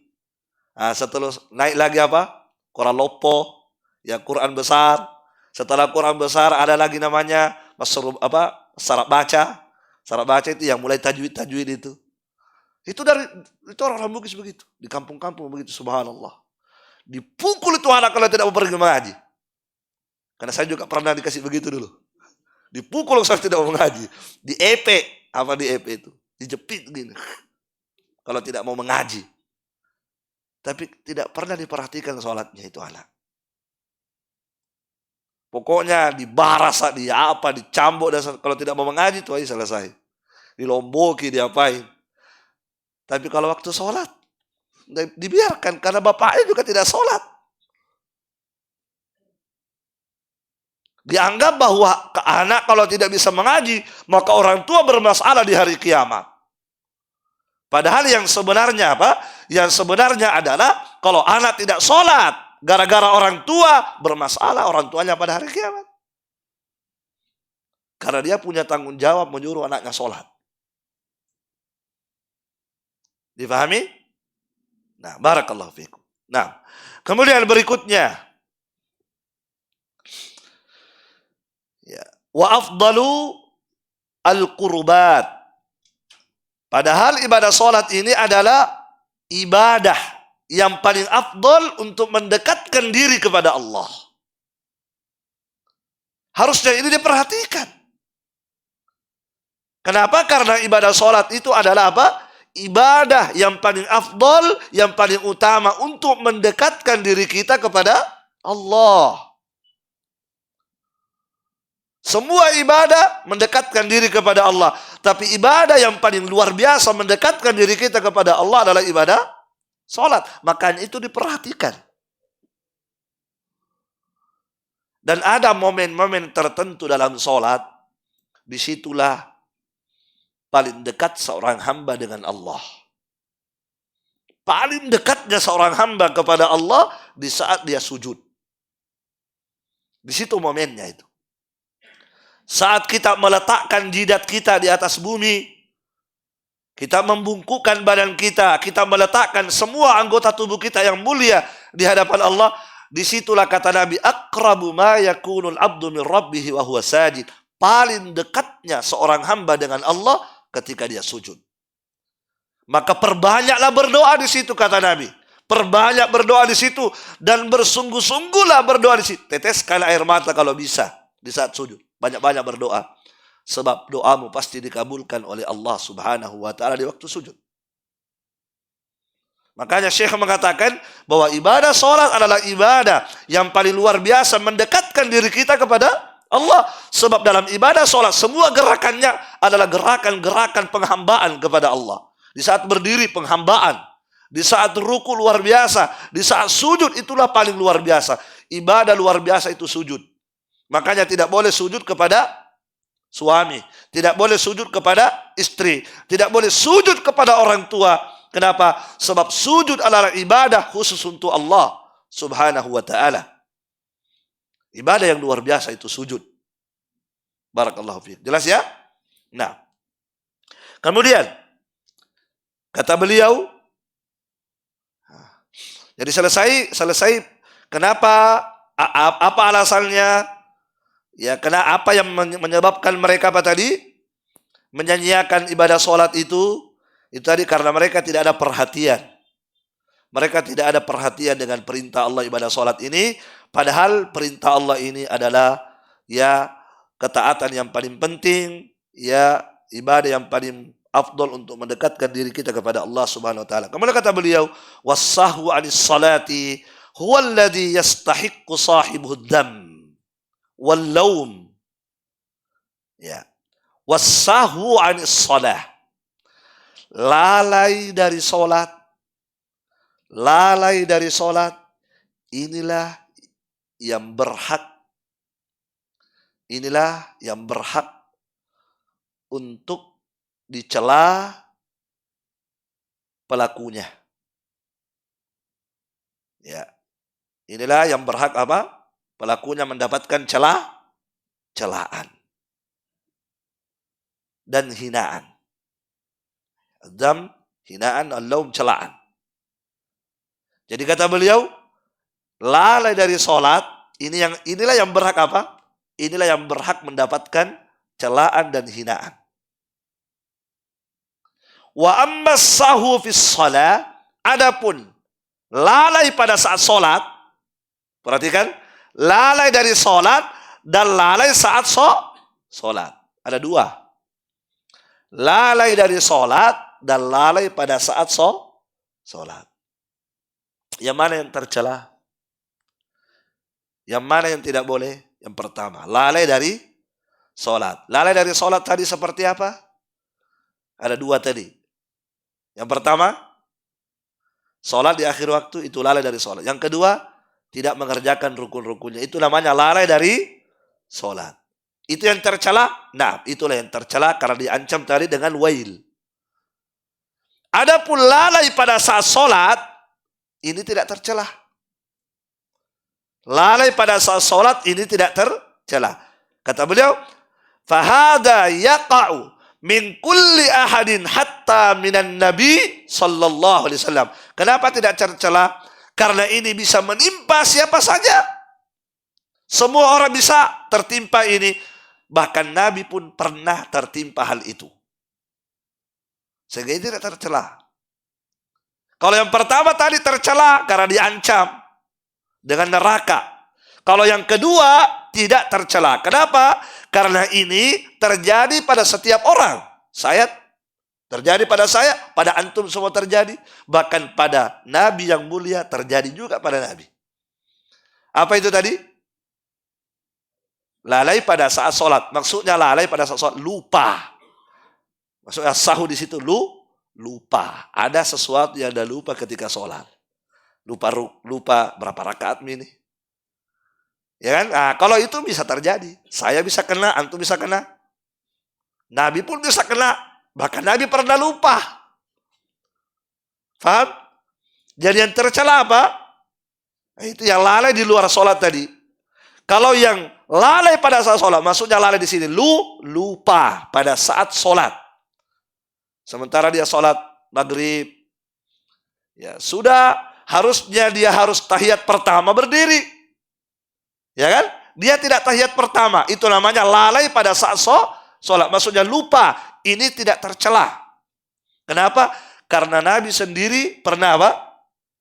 Nah, setelah naik lagi apa? Quran lopo, ya Quran besar. Setelah Quran besar ada lagi namanya syarat baca. Syarat baca itu yang mulai tajwid itu. Itu orang Bugis begitu. Di kampung-kampung begitu, subhanallah. Dipukul itu anak kalau tidak mau pergi mengaji. Karena saya juga pernah dikasih begitu dulu. Dipukul kalau tidak mau mengaji. Di EP itu. Dijepit gini. Kalau tidak mau mengaji. Tapi tidak pernah diperhatikan sholatnya itu anak. Pokoknya dibaras, dicambuk. Kalau tidak mau mengaji itu aja selesai. Dilomboki, diapain. Tapi kalau waktu sholat, dibiarkan karena bapaknya juga tidak sholat. Dianggap bahwa anak kalau tidak bisa mengaji, maka orang tua bermasalah di hari kiamat. Padahal yang sebenarnya apa? Yang sebenarnya adalah kalau anak tidak sholat, gara-gara orang tua bermasalah orang tuanya pada hari kiamat. Karena dia punya tanggung jawab menyuruh anaknya sholat. Difahami? Nah, barakallahu fikum. Nah, kemudian berikutnya. Ya, wa afdalu al-qurbat. Padahal ibadah sholat ini adalah ibadah yang paling afdal untuk mendekatkan diri kepada Allah. Harusnya ini diperhatikan. Kenapa? Karena ibadah sholat itu adalah apa? Ibadah yang paling afdal, yang paling utama untuk mendekatkan diri kita kepada Allah. Semua ibadah mendekatkan diri kepada Allah. Tapi ibadah yang paling luar biasa mendekatkan diri kita kepada Allah adalah ibadah sholat. Makanya itu diperhatikan. Dan ada momen-momen tertentu dalam sholat. Disitulah paling dekat seorang hamba dengan Allah. Paling dekatnya seorang hamba kepada Allah di saat dia sujud. Di situ momennya itu. Saat kita meletakkan jidat kita di atas bumi, kita membungkukkan badan kita, kita meletakkan semua anggota tubuh kita yang mulia di hadapan Allah, disitulah kata Nabi, aqrabu ma yakunul abdu min rabbihi wa huwa sajid. Paling dekatnya seorang hamba dengan Allah ketika dia sujud. Maka perbanyaklah berdoa di situ kata Nabi. Perbanyak berdoa di situ dan bersungguh-sungguhlah berdoa di situ. Teteskan air mata kalau bisa di saat sujud. Banyak-banyak berdoa. Sebab doamu pasti dikabulkan oleh Allah subhanahu wa ta'ala di waktu sujud. Makanya Syekh mengatakan bahwa ibadah sholat adalah ibadah yang paling luar biasa mendekatkan diri kita kepada Allah. Sebab dalam ibadah sholat semua gerakannya adalah gerakan-gerakan penghambaan kepada Allah. Di saat berdiri penghambaan. Di saat ruku luar biasa. Di saat sujud itulah paling luar biasa. Ibadah luar biasa itu sujud. Makanya tidak boleh sujud kepada suami. Tidak boleh sujud kepada istri. Tidak boleh sujud kepada orang tua. Kenapa? Sebab sujud adalah ibadah khusus untuk Allah subhanahu wa ta'ala. Ibadah yang luar biasa itu sujud. Barakallahu fiik. Jelas ya? Nah. Kemudian kata beliau, jadi selesai kenapa, apa alasannya? Ya, apa yang menyebabkan mereka apa tadi? Menyanyiakan ibadah sholat itu tadi karena mereka tidak ada perhatian. Mereka tidak ada perhatian dengan perintah Allah ibadah sholat ini. Padahal perintah Allah ini adalah ya ketaatan yang paling penting, ya ibadah yang paling afdol untuk mendekatkan diri kita kepada Allah Subhanahu wa taala. Kemudian kata beliau, "Was-sahwu 'anis salati huwa alladhi yastahiqqu sahibuhu dzam wal laum." Ya. Was-sahwu 'anis shalah. Lalai dari salat, inilah yang berhak untuk dicela pelakunya. Ya. Inilah yang berhak apa? Pelakunya mendapatkan celaan dan hinaan. Dzam, hinaan, al-laum, celaan. Jadi kata beliau, lalai dari salat, inilah yang berhak apa? Inilah yang berhak mendapatkan celaan dan hinaan. Wa amma sahu fis shalah, adapun lalai pada saat salat, perhatikan, lalai dari salat dan lalai saat salat. Ada dua. Lalai dari salat dan lalai pada saat salat. Yang mana yang tercela? Yang mana yang tidak boleh? Yang pertama, lalai dari salat. Lalai dari salat tadi seperti apa? Ada dua tadi. Yang pertama, salat di akhir waktu itu lalai dari salat. Yang kedua, tidak mengerjakan rukun-rukunnya. Itu namanya lalai dari salat. Itu yang tercela? Nah, itulah yang tercela karena diancam tadi dengan wail. Adapun lalai pada saat salat, ini tidak tercela. Lalai pada saat salat ini tidak tercela. Kata beliau, fahada yaqa'u min kulli ahadin hatta minan nabi sallallahu alaihi wasallam. Kenapa tidak tercela? Karena ini bisa menimpa siapa saja. Semua orang bisa tertimpa ini. Bahkan Nabi pun pernah tertimpa hal itu. Sehingga ini tidak tercela. Kalau yang pertama tadi tercela karena diancam dengan neraka. Kalau yang kedua tidak tercela. Kenapa? Karena ini terjadi pada setiap orang. Terjadi pada saya, pada antum semua terjadi. Bahkan pada Nabi yang mulia terjadi juga pada Nabi. Apa itu tadi? Lalai pada saat sholat. Maksudnya lalai pada saat sholat. Lupa. Maksudnya sahu di situ lupa. Ada sesuatu yang Anda lupa ketika sholat. Lupa berapa rakaat ini. Ya kan? Nah, kalau itu bisa terjadi. Saya bisa kena, antum bisa kena. Nabi pun bisa kena. Bahkan Nabi pernah lupa. Faham? Jadi yang tercela apa? Itu yang lalai di luar sholat tadi. Kalau yang lalai pada saat sholat, maksudnya lalai di sini, lupa pada saat sholat. Sementara dia sholat maghrib, ya sudah harusnya dia harus tahiyat pertama berdiri, ya kan? Dia tidak tahiyat pertama, itu namanya lalai pada saat sholat. Maksudnya lupa, ini tidak tercela. Kenapa? Karena Nabi sendiri pernah apa?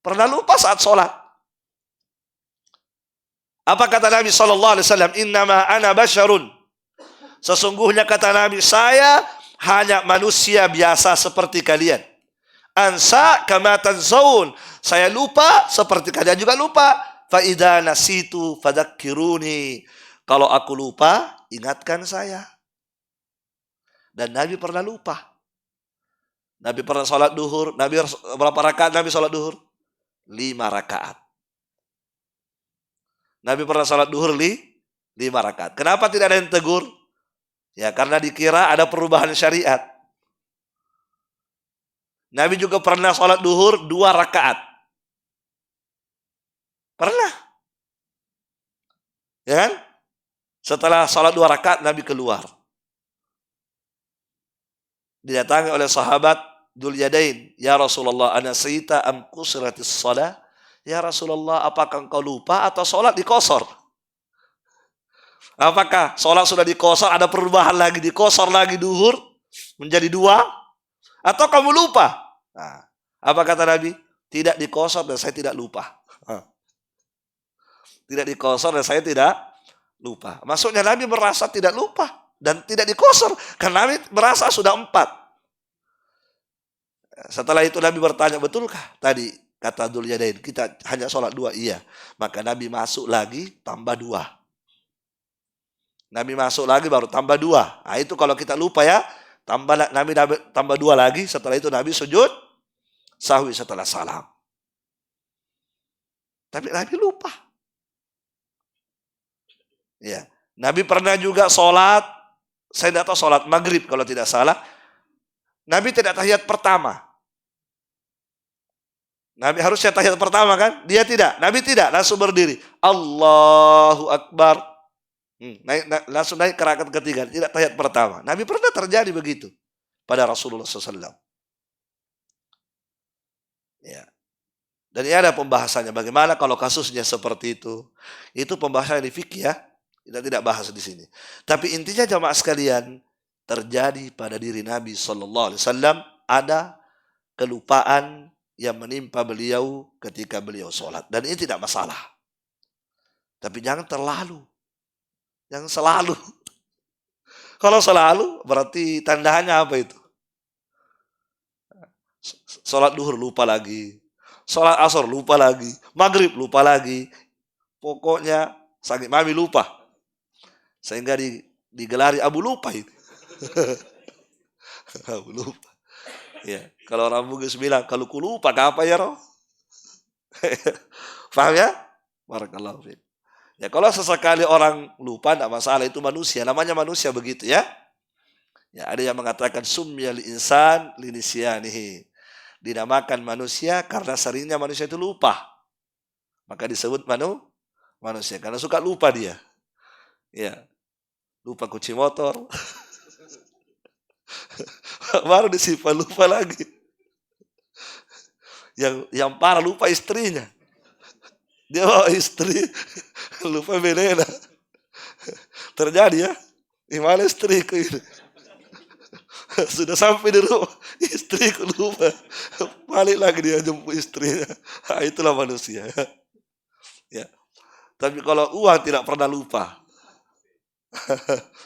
Pernah lupa saat sholat. Apa kata Nabi SAW? Innama ana basyarun. Sesungguhnya kata Nabi, saya hanya manusia biasa seperti kalian. Ansa kama tansaun. Saya lupa seperti kalian juga lupa. Fa idza nasitu fadzakkiruni. Kalau aku lupa, ingatkan saya. Dan Nabi pernah lupa. Nabi pernah sholat duhur. Nabi berapa rakaat Nabi sholat duhur? 5 rakaat. Nabi pernah sholat duhur 5 rakaat. Kenapa tidak ada yang tegur? Ya karena dikira ada perubahan syariat. Nabi juga pernah sholat duhur 2 rakaat. Pernah. Ya kan? Setelah sholat 2 rakaat Nabi keluar. didatangi oleh sahabat Dzul Yadain, "Ya Rasulullah, anasita am qusratis shalah?" Ya Rasulullah, apakah engkau lupa atau sholat dikosor? Apakah sholat sudah dikosor, ada perubahan lagi, dikosor lagi duhur menjadi 2? Atau kamu lupa? Nah, apa kata Nabi? Tidak dikosor dan saya tidak lupa. Tidak dikosor dan saya tidak lupa. Maksudnya Nabi merasa tidak lupa dan tidak dikosor. Karena Nabi merasa sudah 4. Setelah itu Nabi bertanya, betulkah tadi kata Dzul Yadain, kita hanya sholat 2? Iya. Maka Nabi masuk lagi tambah 2. Nabi masuk lagi baru tambah 2. Nah itu kalau kita lupa ya, Nabi tambah 2 lagi. Setelah itu Nabi sujud sahwi setelah salam. Tapi Nabi lupa. Ya, Nabi pernah juga sholat, saya tidak tahu sholat maghrib kalau tidak salah. Nabi tidak tahiyat pertama. Nabi harusnya tahiyat pertama kan? Dia tidak. Nabi tidak, langsung berdiri. Allahu Akbar. Langsung naik ke rakaat ketiga. Tidak tahiyat pertama. Nabi pernah terjadi begitu pada Rasulullah SAW. Ya. Dan ini ada pembahasannya. Bagaimana kalau kasusnya seperti itu? Itu pembahasan di fikih ya. Kita tidak bahas di sini. Tapi intinya jamaah sekalian, terjadi pada diri Nabi SAW ada kelupaan yang menimpa beliau ketika beliau sholat. Dan ini tidak masalah. Tapi jangan terlalu. Jangan selalu. Kalau selalu berarti tandanya apa itu? Sholat duhur lupa lagi. Sholat asar lupa lagi. Maghrib lupa lagi. Pokoknya sakit mami lupa. Sehingga digelari Abu Lupa itu. Abu Lupa. Ya, kalau orang Bugis bilang, kalau ku lupa apa ya roh? Paham ya? Barakallahu fiik. Ya kalau sesekali orang lupa tidak masalah, itu manusia, namanya manusia begitu ya. Ya ada yang mengatakan sumyal insan linisyanihi. Dinamakan manusia karena seringnya manusia itu lupa. Maka disebut manusia karena suka lupa dia. Ya. Lupa kunci motor. Baru disimpan lupa lagi. Yang parah lupa istrinya. Dia bawa istri lupa benena. Terjadi ya. Gimana istriku ini? Sudah sampai di rumah, istriku lupa. Balik lagi dia jemput istrinya. Nah, itulah manusia. Ya. Tapi kalau uang tidak pernah lupa.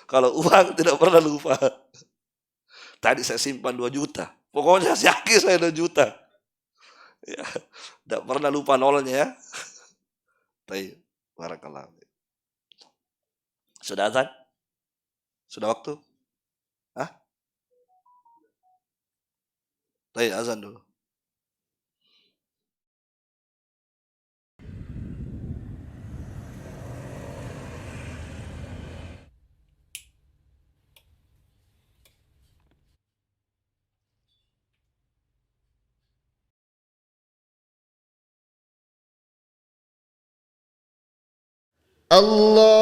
Kalau uang tidak pernah lupa. Tadi saya simpan 2 juta. Pokoknya yakin saya 2 juta. Ya, tidak pernah lupa nolnya ya. Baik, barakallah. Sudah azan? Sudah waktu? Hah? Baik, azan dulu.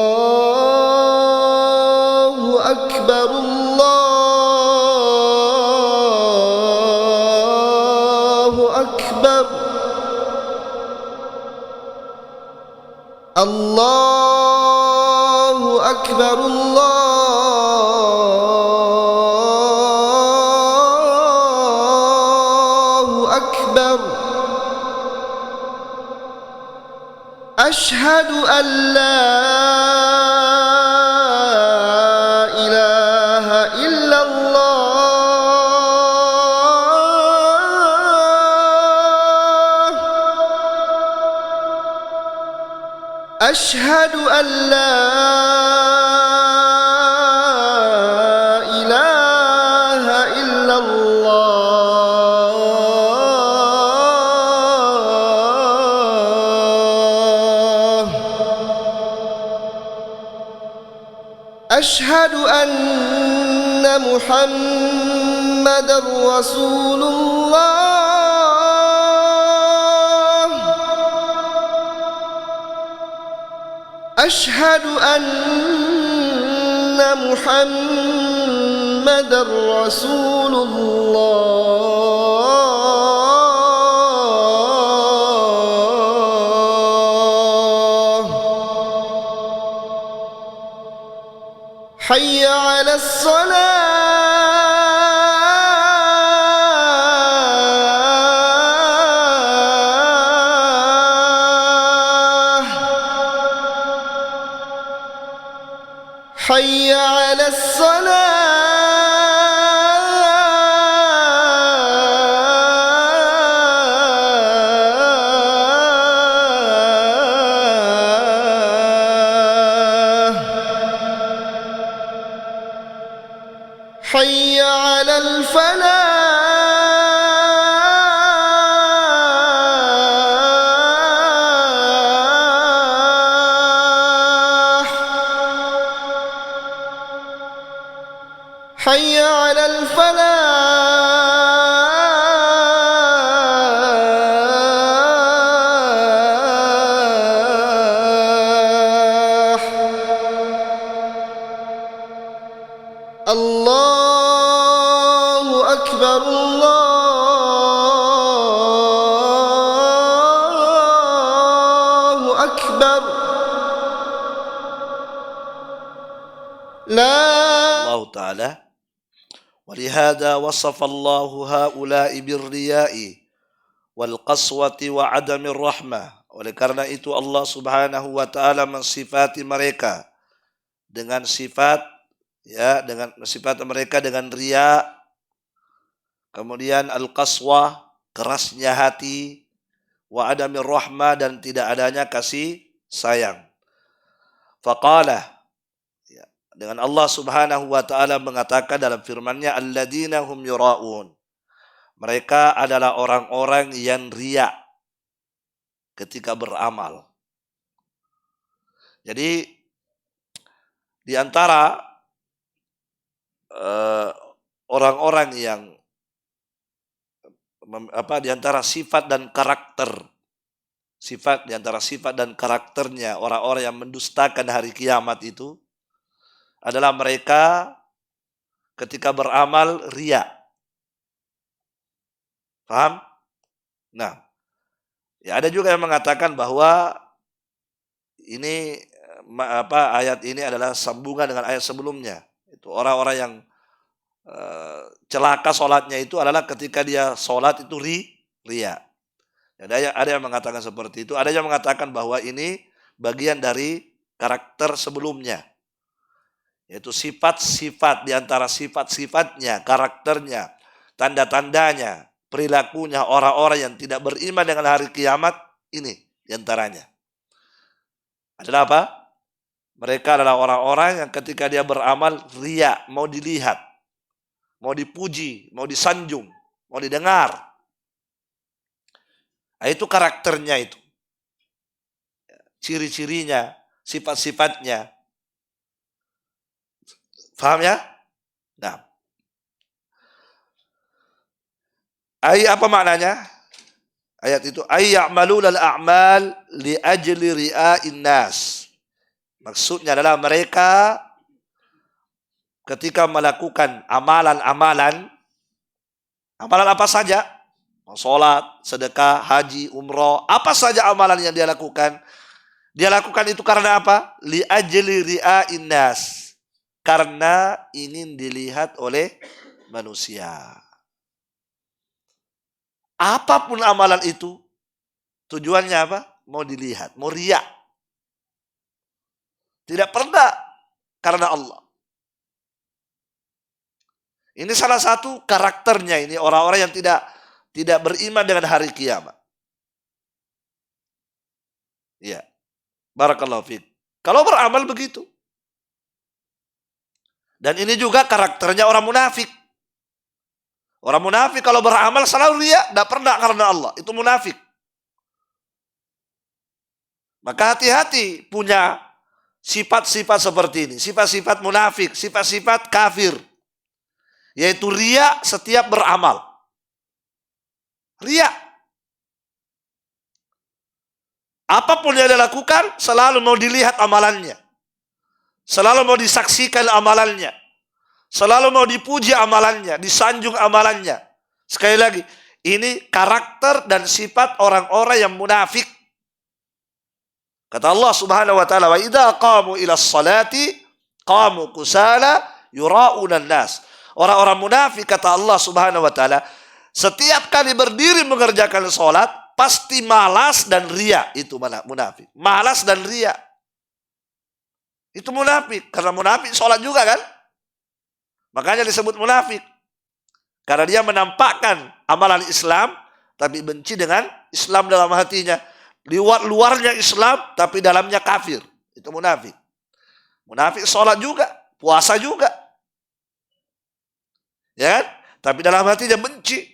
Allahu Akbar, Allahu Akbar, Allahu Akbar, Allahu Akbar. Ashhadu an la ilaha illallah. Ashhadu an la ilaha illallah. أشهد أن محمدًا رسول الله. أشهد أن محمدًا محمدا رسول الله حي على الصلاة حي على الصلاة حي على الفلاح حي على الفلاح الله أكبر الله أكبر لا الله تعالى ولهذا وصف الله هؤلاء بالرياء والقسوة وعدم الرحمة. Oleh karena itu Allah Subhanahu wa taala mensifati mereka dengan sifat dengan sifat mereka dengan riya, kemudian al-qaswah, kerasnya hati, wa adamir rahmah, dan tidak adanya kasih sayang. Faqala, dengan Allah Subhanahu wa taala mengatakan dalam firman-Nya, alladzina hum yura'un. Mereka adalah orang-orang yang riya ketika beramal. Jadi di antara orang-orang yang di antara sifat dan karakter, di antara sifat dan karakternya orang-orang yang mendustakan hari kiamat itu adalah mereka ketika beramal riya. Paham? Nah, ada juga yang mengatakan bahwa ini ayat ini adalah sambungan dengan ayat sebelumnya. Itu orang-orang yang celaka sholatnya itu adalah ketika dia sholat itu riya. Ada yang mengatakan seperti itu. Ada yang mengatakan bahwa ini bagian dari karakter sebelumnya, yaitu sifat-sifat, di antara sifat-sifatnya, karakternya, tanda-tandanya, perilakunya orang-orang yang tidak beriman dengan hari kiamat ini diantaranya adalah apa? Mereka adalah orang-orang yang ketika dia beramal riya, mau dilihat, mau dipuji, mau disanjung, mau didengar. Nah, itu karakternya itu. Ciri-cirinya, sifat-sifatnya. Paham ya? Nah. Apa maknanya? Ayat itu ya'malul al-a'mal li ajli ria'in nas. Maksudnya adalah mereka ketika melakukan amalan-amalan, amalan apa saja, salat, sedekah, haji, umroh, apa saja amalan yang dia lakukan itu karena apa? Li ajli ria'in nas. Karena ingin dilihat oleh manusia. Apapun amalan itu, tujuannya apa? Mau dilihat, mau riya. Tidak pernah karena Allah. Ini salah satu karakternya ini orang-orang yang tidak beriman dengan hari kiamat. Ya. Barakallahu fiik. Kalau beramal begitu. Dan ini juga karakternya orang munafik. Orang munafik kalau beramal selalu riya, tidak pernah karena Allah. Itu munafik. Maka hati-hati punya sifat-sifat seperti ini. Sifat-sifat munafik, sifat-sifat kafir. Yaitu riya setiap beramal. Riya. Apapun yang dia lakukan, selalu mau dilihat amalannya. Selalu mau disaksikan amalannya. Selalu mau dipuji amalannya, disanjung amalannya. Sekali lagi, ini karakter dan sifat orang-orang yang munafik. Kata Allah Subhanahu wa taala, "Wa idza qamu ila sholati qamu kusala yura'una nas." Orang-orang munafik, kata Allah Subhanahu wa taala, setiap kali berdiri mengerjakan sholat pasti malas dan ria. Itu munafik. Malas dan ria. Itu munafik. Karena munafik sholat juga kan? Makanya disebut munafik. Karena dia menampakkan amalan Islam, tapi benci dengan Islam dalam hatinya. Luarnya Islam, tapi dalamnya kafir. Itu munafik. Munafik sholat juga, puasa juga. Ya kan? Tapi dalam hatinya benci.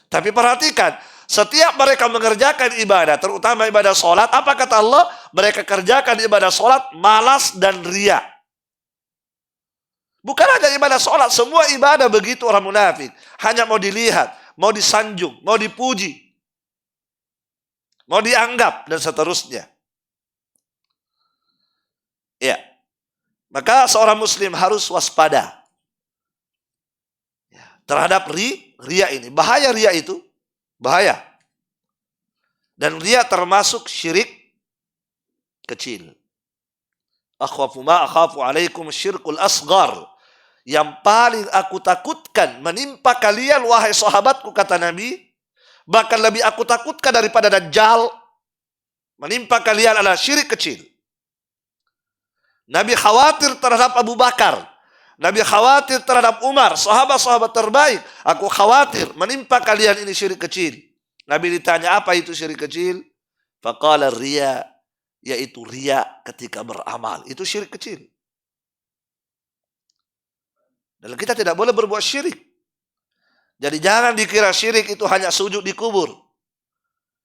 Tapi perhatikan, setiap mereka mengerjakan ibadah, terutama ibadah sholat, apa kata Allah? Mereka kerjakan ibadah sholat malas dan ria. Bukan hanya ibadah sholat, semua ibadah begitu orang munafik. Hanya mau dilihat, mau disanjung, mau dipuji, mau dianggap, dan seterusnya. Ya, maka seorang muslim harus waspada terhadap ria ini. Bahaya ria itu, bahaya. Dan ria termasuk syirik kecil. Akhwafu ma akhafu alaikum syirkul asghar. Yang paling aku takutkan menimpa kalian wahai sahabatku, kata Nabi, bahkan lebih aku takutkan daripada Dajjal, menimpa kalian adalah syirik kecil. Nabi khawatir terhadap Abu Bakar, Nabi khawatir terhadap Umar, sahabat-sahabat terbaik. Aku khawatir menimpa kalian ini syirik kecil. Nabi ditanya, apa itu syirik kecil? Faqala riya, yaitu riya ketika beramal. Itu syirik kecil. Dan kita tidak boleh berbuat syirik. Jadi jangan dikira syirik itu hanya sujud di kubur,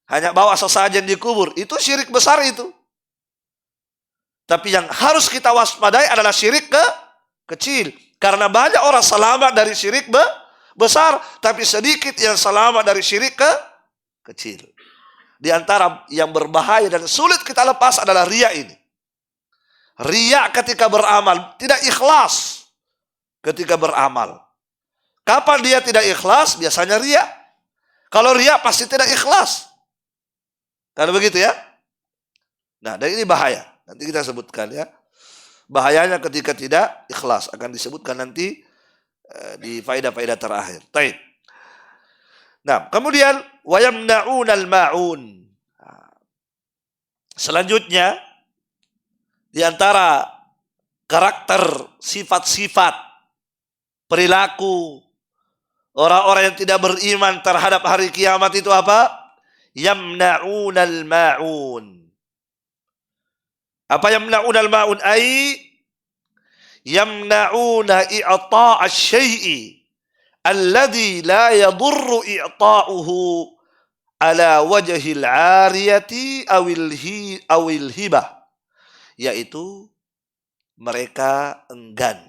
hanya bawa sesajen di kubur. Itu syirik besar itu. Tapi yang harus kita waspadai adalah syirik kecil. Karena banyak orang selamat dari syirik besar, tapi sedikit yang selamat dari syirik kecil. Di antara yang berbahaya dan sulit kita lepas adalah riya ini. Riya ketika beramal, tidak ikhlas ketika beramal. Kapan dia tidak ikhlas? Biasanya riya. Kalau riya pasti tidak ikhlas. Kan begitu ya? Nah, dan ini bahaya. Nanti kita sebutkan ya. Bahayanya ketika tidak ikhlas akan disebutkan nanti di faedah-faedah terakhir. Baik. Nah, kemudian wayamna'unal ma'un. Selanjutnya di antara karakter, sifat-sifat, perilaku orang-orang yang tidak beriman terhadap hari kiamat itu apa? Yamna'unal ma'un. Apa yamna'unal ma'un? Ay yamna'una i'ta'a syai'i alladhi la yadurru i'ta'uhu ala wajhil 'ariyati awil hibah. Yaitu mereka enggan.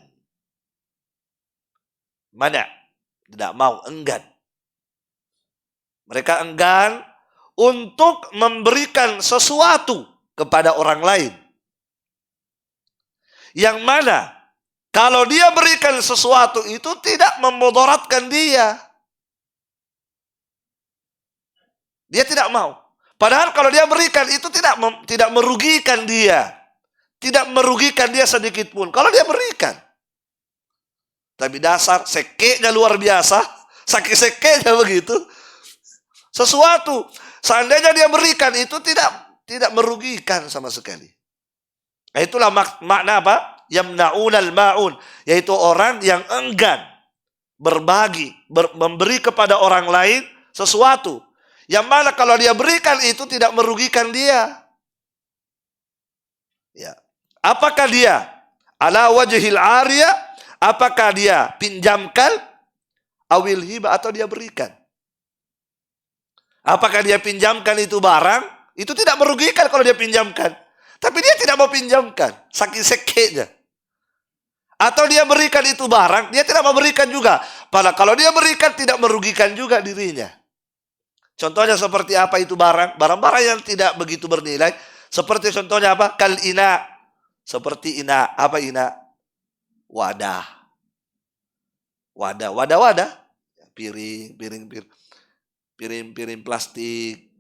Mana? Tidak mau, enggan. Mereka enggan untuk memberikan sesuatu kepada orang lain. Yang mana kalau dia berikan sesuatu itu tidak memudaratkan dia. Dia tidak mau. Padahal kalau dia berikan itu tidak merugikan dia. Tidak merugikan dia sedikit pun. Kalau dia berikan. Tapi dasar sekenya luar biasa. Saking sekenya begitu. Sesuatu. Seandainya dia berikan itu tidak merugikan sama sekali. Nah, itulah makna apa? Yamna'unal ma'un. Yaitu orang yang enggan berbagi. Memberi kepada orang lain sesuatu. Yang mana kalau dia berikan itu tidak merugikan dia. Ya. Apakah dia ala wajhil 'ariyah? Apakah dia pinjamkan awil hibah atau dia berikan? Apakah dia pinjamkan itu barang? Itu tidak merugikan kalau dia pinjamkan. Tapi dia tidak mau pinjamkan. Saking sekenya. Atau dia berikan itu barang, dia tidak mau berikan juga. Padahal kalau dia berikan tidak merugikan juga dirinya. Contohnya seperti apa itu barang? Barang-barang yang tidak begitu bernilai. Seperti contohnya apa? Kal ina. Seperti ina. Apa ina? Wadah. wadah, piring plastik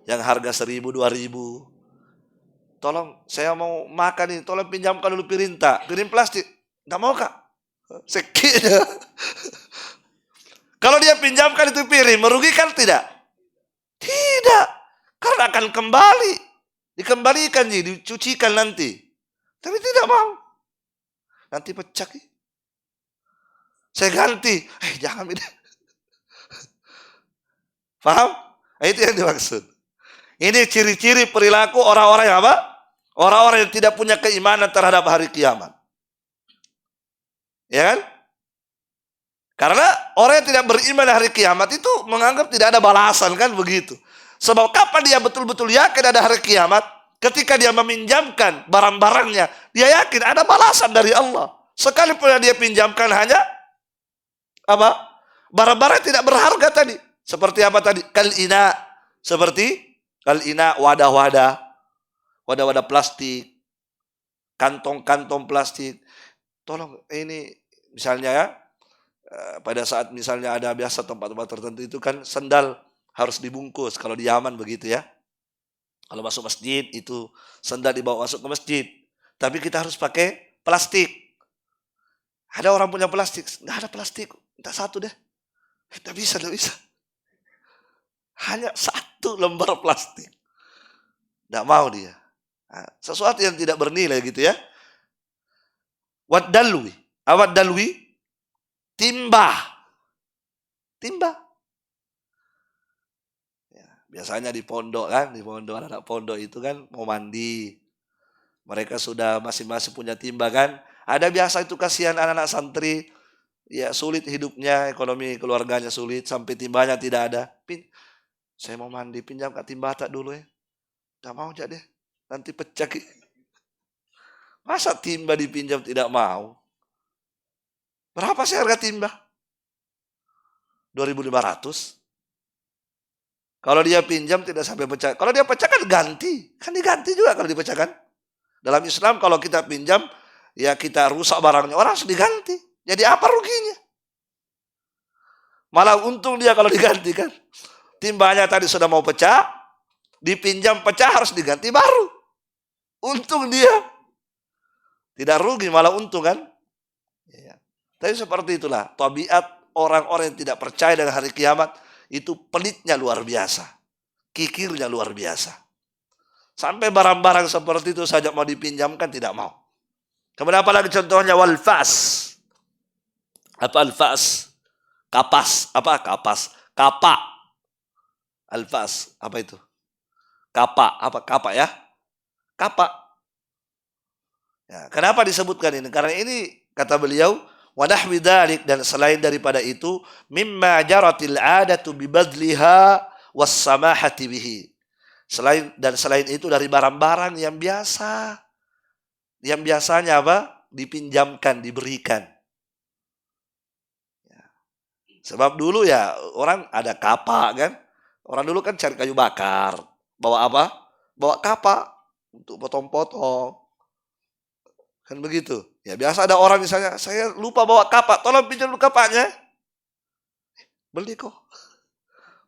yang harga 1.000 2.000. Tolong saya mau makan ini, tolong pinjamkan dulu piring plastik. Enggak mau Kak. Sekiranya. Kalau dia pinjamkan itu piring, merugikan tidak? Tidak. Karena akan kembali. Dikembalikan, dicucikan nanti. Tapi tidak mau. Nanti pecah. Saya ganti. Jangan beda. Paham? Itu yang dimaksud. Ini ciri-ciri perilaku orang-orang yang apa? Orang-orang yang tidak punya keimanan terhadap hari kiamat. Ya kan? Karena orang yang tidak beriman hari kiamat itu menganggap tidak ada balasan, kan begitu. Sebab kapan dia betul-betul yakin ada hari kiamat? Ketika dia meminjamkan barang-barangnya, dia yakin ada balasan dari Allah. Sekalipun dia pinjamkan hanya apa? Barang-barang tidak berharga tadi. Seperti apa tadi? Kalina. Seperti kalina, wadah-wadah plastik, kantong-kantong plastik. Tolong ini misalnya ya, pada saat misalnya ada biasa tempat-tempat tertentu itu kan sendal harus dibungkus kalau di Yaman begitu ya. Kalau masuk masjid itu sendal dibawa masuk ke masjid. Tapi kita harus pakai plastik. Ada orang punya plastik, nggak ada plastik, minta satu deh. Nggak bisa. Hanya satu lembar plastik. Nggak mau dia. Nah, sesuatu yang tidak bernilai gitu ya. Wadalwi. Awad dalwi. Timba. Ya, biasanya di pondok kan, anak pondok itu kan mau mandi. Mereka sudah masing-masing punya timba kan. Ada biasa itu kasihan anak-anak santri, ya sulit hidupnya, ekonomi keluarganya sulit, sampai timbanya tidak ada. Saya mau mandi, pinjam ke timba tak dulu ya. Gak mau aja deh, nanti pecah. Masa timba dipinjam tidak mau? Berapa sih harga timba? 2.500. Kalau dia pinjam tidak sampai pecah. Kalau dia pecah kan ganti. Kan diganti juga kalau dipecahkan. Dalam Islam kalau kita pinjam, ya kita rusak barangnya, orang harus diganti. Jadi apa ruginya? Malah untung dia kalau diganti kan. Timbanya tadi sudah mau pecah, dipinjam pecah harus diganti baru. Untung dia. Tidak rugi malah untung kan. Ya. Tapi seperti itulah tabiat orang-orang yang tidak percaya dengan hari kiamat. Itu pelitnya luar biasa. Kikirnya luar biasa. Sampai barang-barang seperti itu saja mau dipinjamkan tidak mau. Kemudian apa lagi contohnya? Walfas. Apa alfas? Kapas. Apa kapas? Kapak. Alfas. Apa itu? Kapak. Apa kapak ya? Kapak. Ya, kenapa disebutkan ini? Karena ini kata beliau, wadahwi dzalik, dan selain daripada itu, mimma jaratil adatu bibadliha wassamahati bihi. Selain itu dari barang-barang yang biasa. Yang biasanya apa? Dipinjamkan, diberikan. Ya. Sebab dulu ya orang ada kapak kan. Orang dulu kan cari kayu bakar. Bawa apa? Bawa kapak untuk potong-potong. Kan begitu. Ya biasa ada orang misalnya, saya lupa bawa kapak, tolong pinjam dulu kapaknya. Beli kok.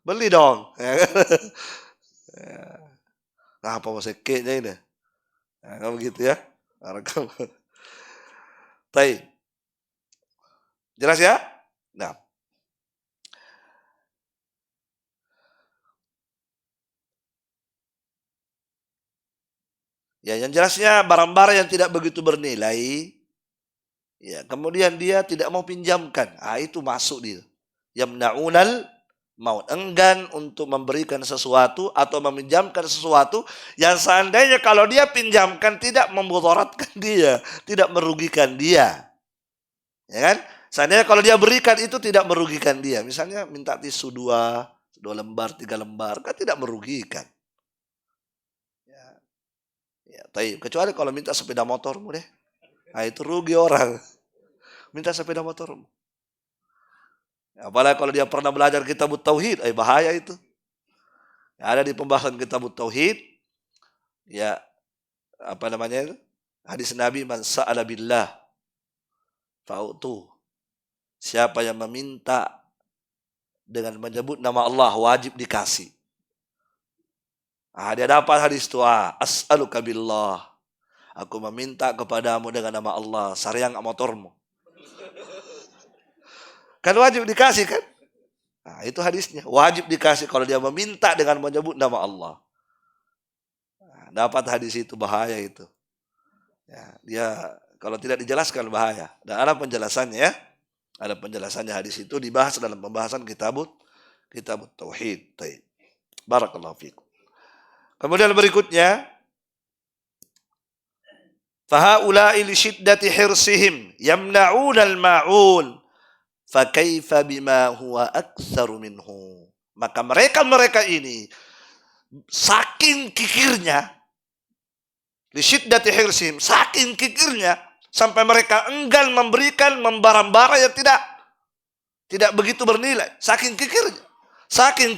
Beli dong. Nah, apa mau sekeknya ini? Nah, kan begitu ya. Baik. Jelas ya? Nah. Ya, yang jelasnya barang-barang yang tidak begitu bernilai, ya, kemudian dia tidak mau pinjamkan. Itu masuk dia. Yamna'unal maut, enggan untuk memberikan sesuatu atau meminjamkan sesuatu yang seandainya kalau dia pinjamkan tidak memudaratkan dia, tidak merugikan dia. Ya kan? Seandainya kalau dia berikan itu tidak merugikan dia. Misalnya minta tisu 2 lembar, 3 lembar, kan tidak merugikan. Ya, kecuali kalau minta sepeda motormu deh. Nah, itu rugi orang. Minta sepeda motormu. Apalagi kalau dia pernah belajar kitabut tauhid, bahaya itu. Ada di pembahasan kitabut tauhid, ya apa namanya itu? Hadis Nabi, man sa'ala billah fa'utu. Siapa yang meminta dengan menyebut nama Allah wajib dikasih. Dia dapat hadis itu. As'aluka billah. Aku meminta kepadamu dengan nama Allah. Saryang motormu. Kan wajib dikasih kan? Itu hadisnya. Wajib dikasih kalau dia meminta dengan menyebut nama Allah. Dapat hadis itu, bahaya itu. Ya, dia kalau tidak dijelaskan bahaya. Dan ada penjelasannya ya. Ada penjelasannya, hadis itu dibahas dalam pembahasan kitab tauhid. Barakallahu fikum. Kemudian berikutnya, fahaula'i li syiddati hirsihim yamna'una al-ma'un fakaifa bima huwa aktsaru minhu. Maka mereka ini saking kikirnya, li syiddati hirsihim, saking kikirnya sampai mereka enggan memberikan membara-bara yang tidak begitu bernilai. Saking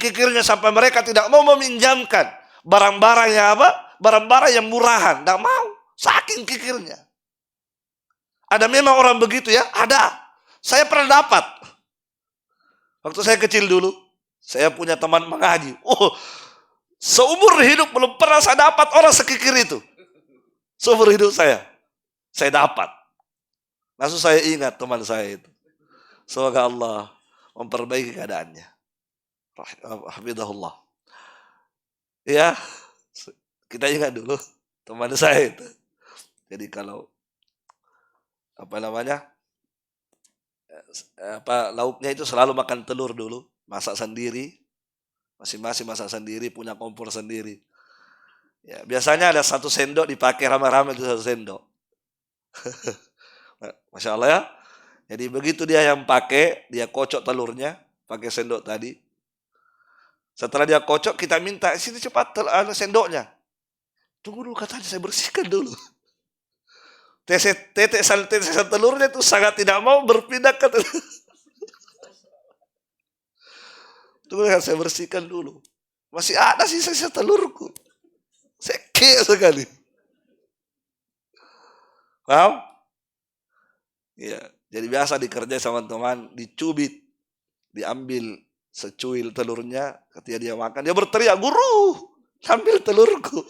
kikirnya sampai mereka tidak mau meminjamkan barang-barang yang barang-barang yang murahan, tidak mau. Saking kikirnya. Ada memang orang begitu ya, ada. Saya pernah dapat. Waktu saya kecil dulu, saya punya teman mengaji. Seumur hidup belum pernah saya dapat orang sekikir itu. Seumur hidup saya dapat. Langsung saya ingat teman saya itu. Semoga Allah memperbaiki keadaannya. Hafizahullah. Ya, kita ingat dulu teman saya itu. Jadi kalau lauknya itu selalu makan telur dulu, masak sendiri, masing-masing masak sendiri, punya kompor sendiri. Ya, biasanya ada 1 sendok dipakai ramai-ramai itu 1 sendok. Masya Allah ya. Jadi begitu dia yang pakai, dia kocok telurnya pakai sendok tadi. Setelah dia kocok, kita minta sini cepat sendoknya. Tunggu dulu, katanya saya bersihkan dulu. Tetesan telurnya itu sangat tidak mau berpindah ke tunggu, saya bersihkan dulu. Masih ada sisa-sisa telurku. Sekek sekali. Paham? Ya, jadi biasa dikerja sama teman, dicubit, diambil secuil telurnya, ketika dia makan, dia berteriak, "Guru, ambil telurku."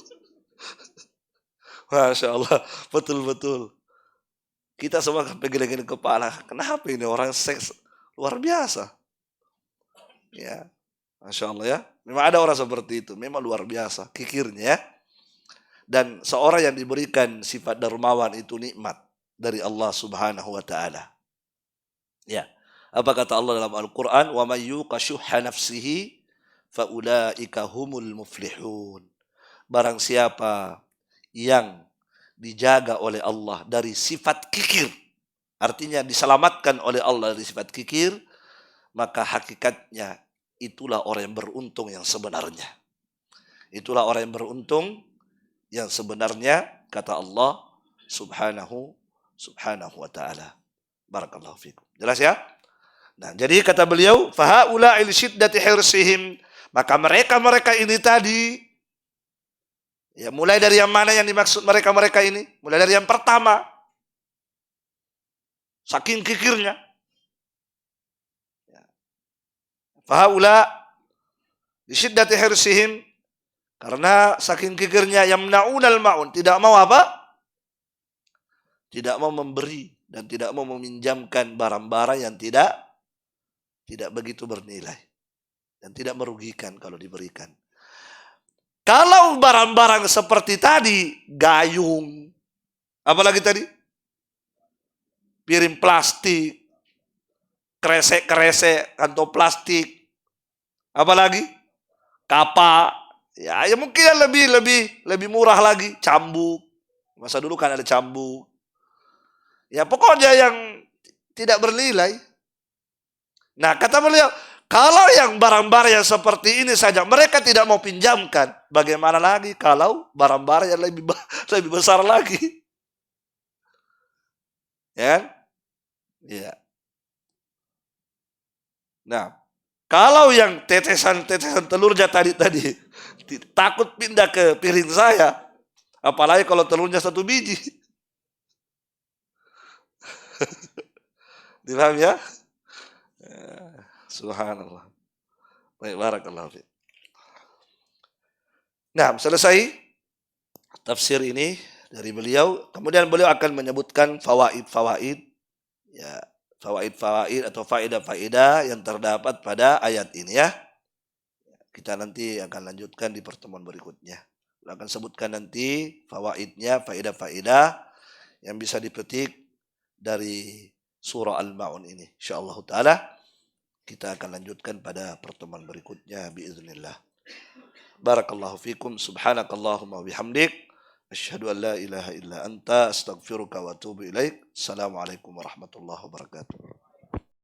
Masya Allah, betul-betul. Kita semua pegang-pegang kepala. Kenapa ini orang seks luar biasa? Ya, Masya Allah ya. Memang ada orang seperti itu. Memang luar biasa kikirnya ya. Dan seorang yang diberikan sifat dermawan itu nikmat dari Allah Subhanahu wa taala. Ya. Apa kata Allah dalam Al-Qur'an? "Wa may yuqa syuhha nafsihi fa ulaika humul muflihun." Barang siapa yang dijaga oleh Allah dari sifat kikir, artinya diselamatkan oleh Allah dari sifat kikir, maka hakikatnya itulah orang yang beruntung yang sebenarnya. Itulah orang yang beruntung yang sebenarnya, kata Allah subhanahu wa ta'ala. Barakallahu fikum. Jelas ya? Nah, jadi kata beliau, fahaula'i li syiddati hirsihim, maka mereka ini tadi, ya, mulai dari yang mana yang dimaksud mereka ini? Mulai dari yang pertama. Saking kikirnya. Fahaula li syiddati hirsihim, karena saking kikirnya yamna'unal ma'un, tidak mau apa? Tidak mau memberi dan tidak mau meminjamkan barang-barang yang tidak begitu bernilai dan tidak merugikan kalau diberikan. Kalau barang-barang seperti tadi, gayung, apalagi tadi? Piring plastik, kresek-kresek, kantong plastik, apalagi? Kapak, ya mungkin lebih murah lagi, cambuk. Masa dulu kan ada cambuk. Ya pokoknya yang tidak bernilai. Nah, kata beliau, kalau yang barang-barang yang seperti ini saja mereka tidak mau pinjamkan, bagaimana lagi kalau barang-barang yang lebih besar lagi? Ya. Ya. Nah, kalau yang tetesan telurnya tadi takut pindah ke piring saya, apalagi kalau telurnya 1 biji. Dipaham ya? Subhanallah. Baik, barakallahu fiik. Nah, selesai tafsir ini dari beliau. Kemudian beliau akan menyebutkan fawaid-fawaid, ya, fawaid-fawaid atau faedah-faedah yang terdapat pada ayat ini ya. Kita nanti akan lanjutkan di pertemuan berikutnya. Kita akan sebutkan nanti fawaidnya, faedah-faedah yang bisa dipetik dari surah Al-Ma'un ini. Insyaallah taala kita akan lanjutkan pada pertemuan berikutnya biiznillah. Barakallahu fikum, subhanakallahumma bihamdik, asyhadu an la ilaha illa anta, astaghfiruka wa atubu ilaik. Assalamualaikum warahmatullahi wabarakatuh.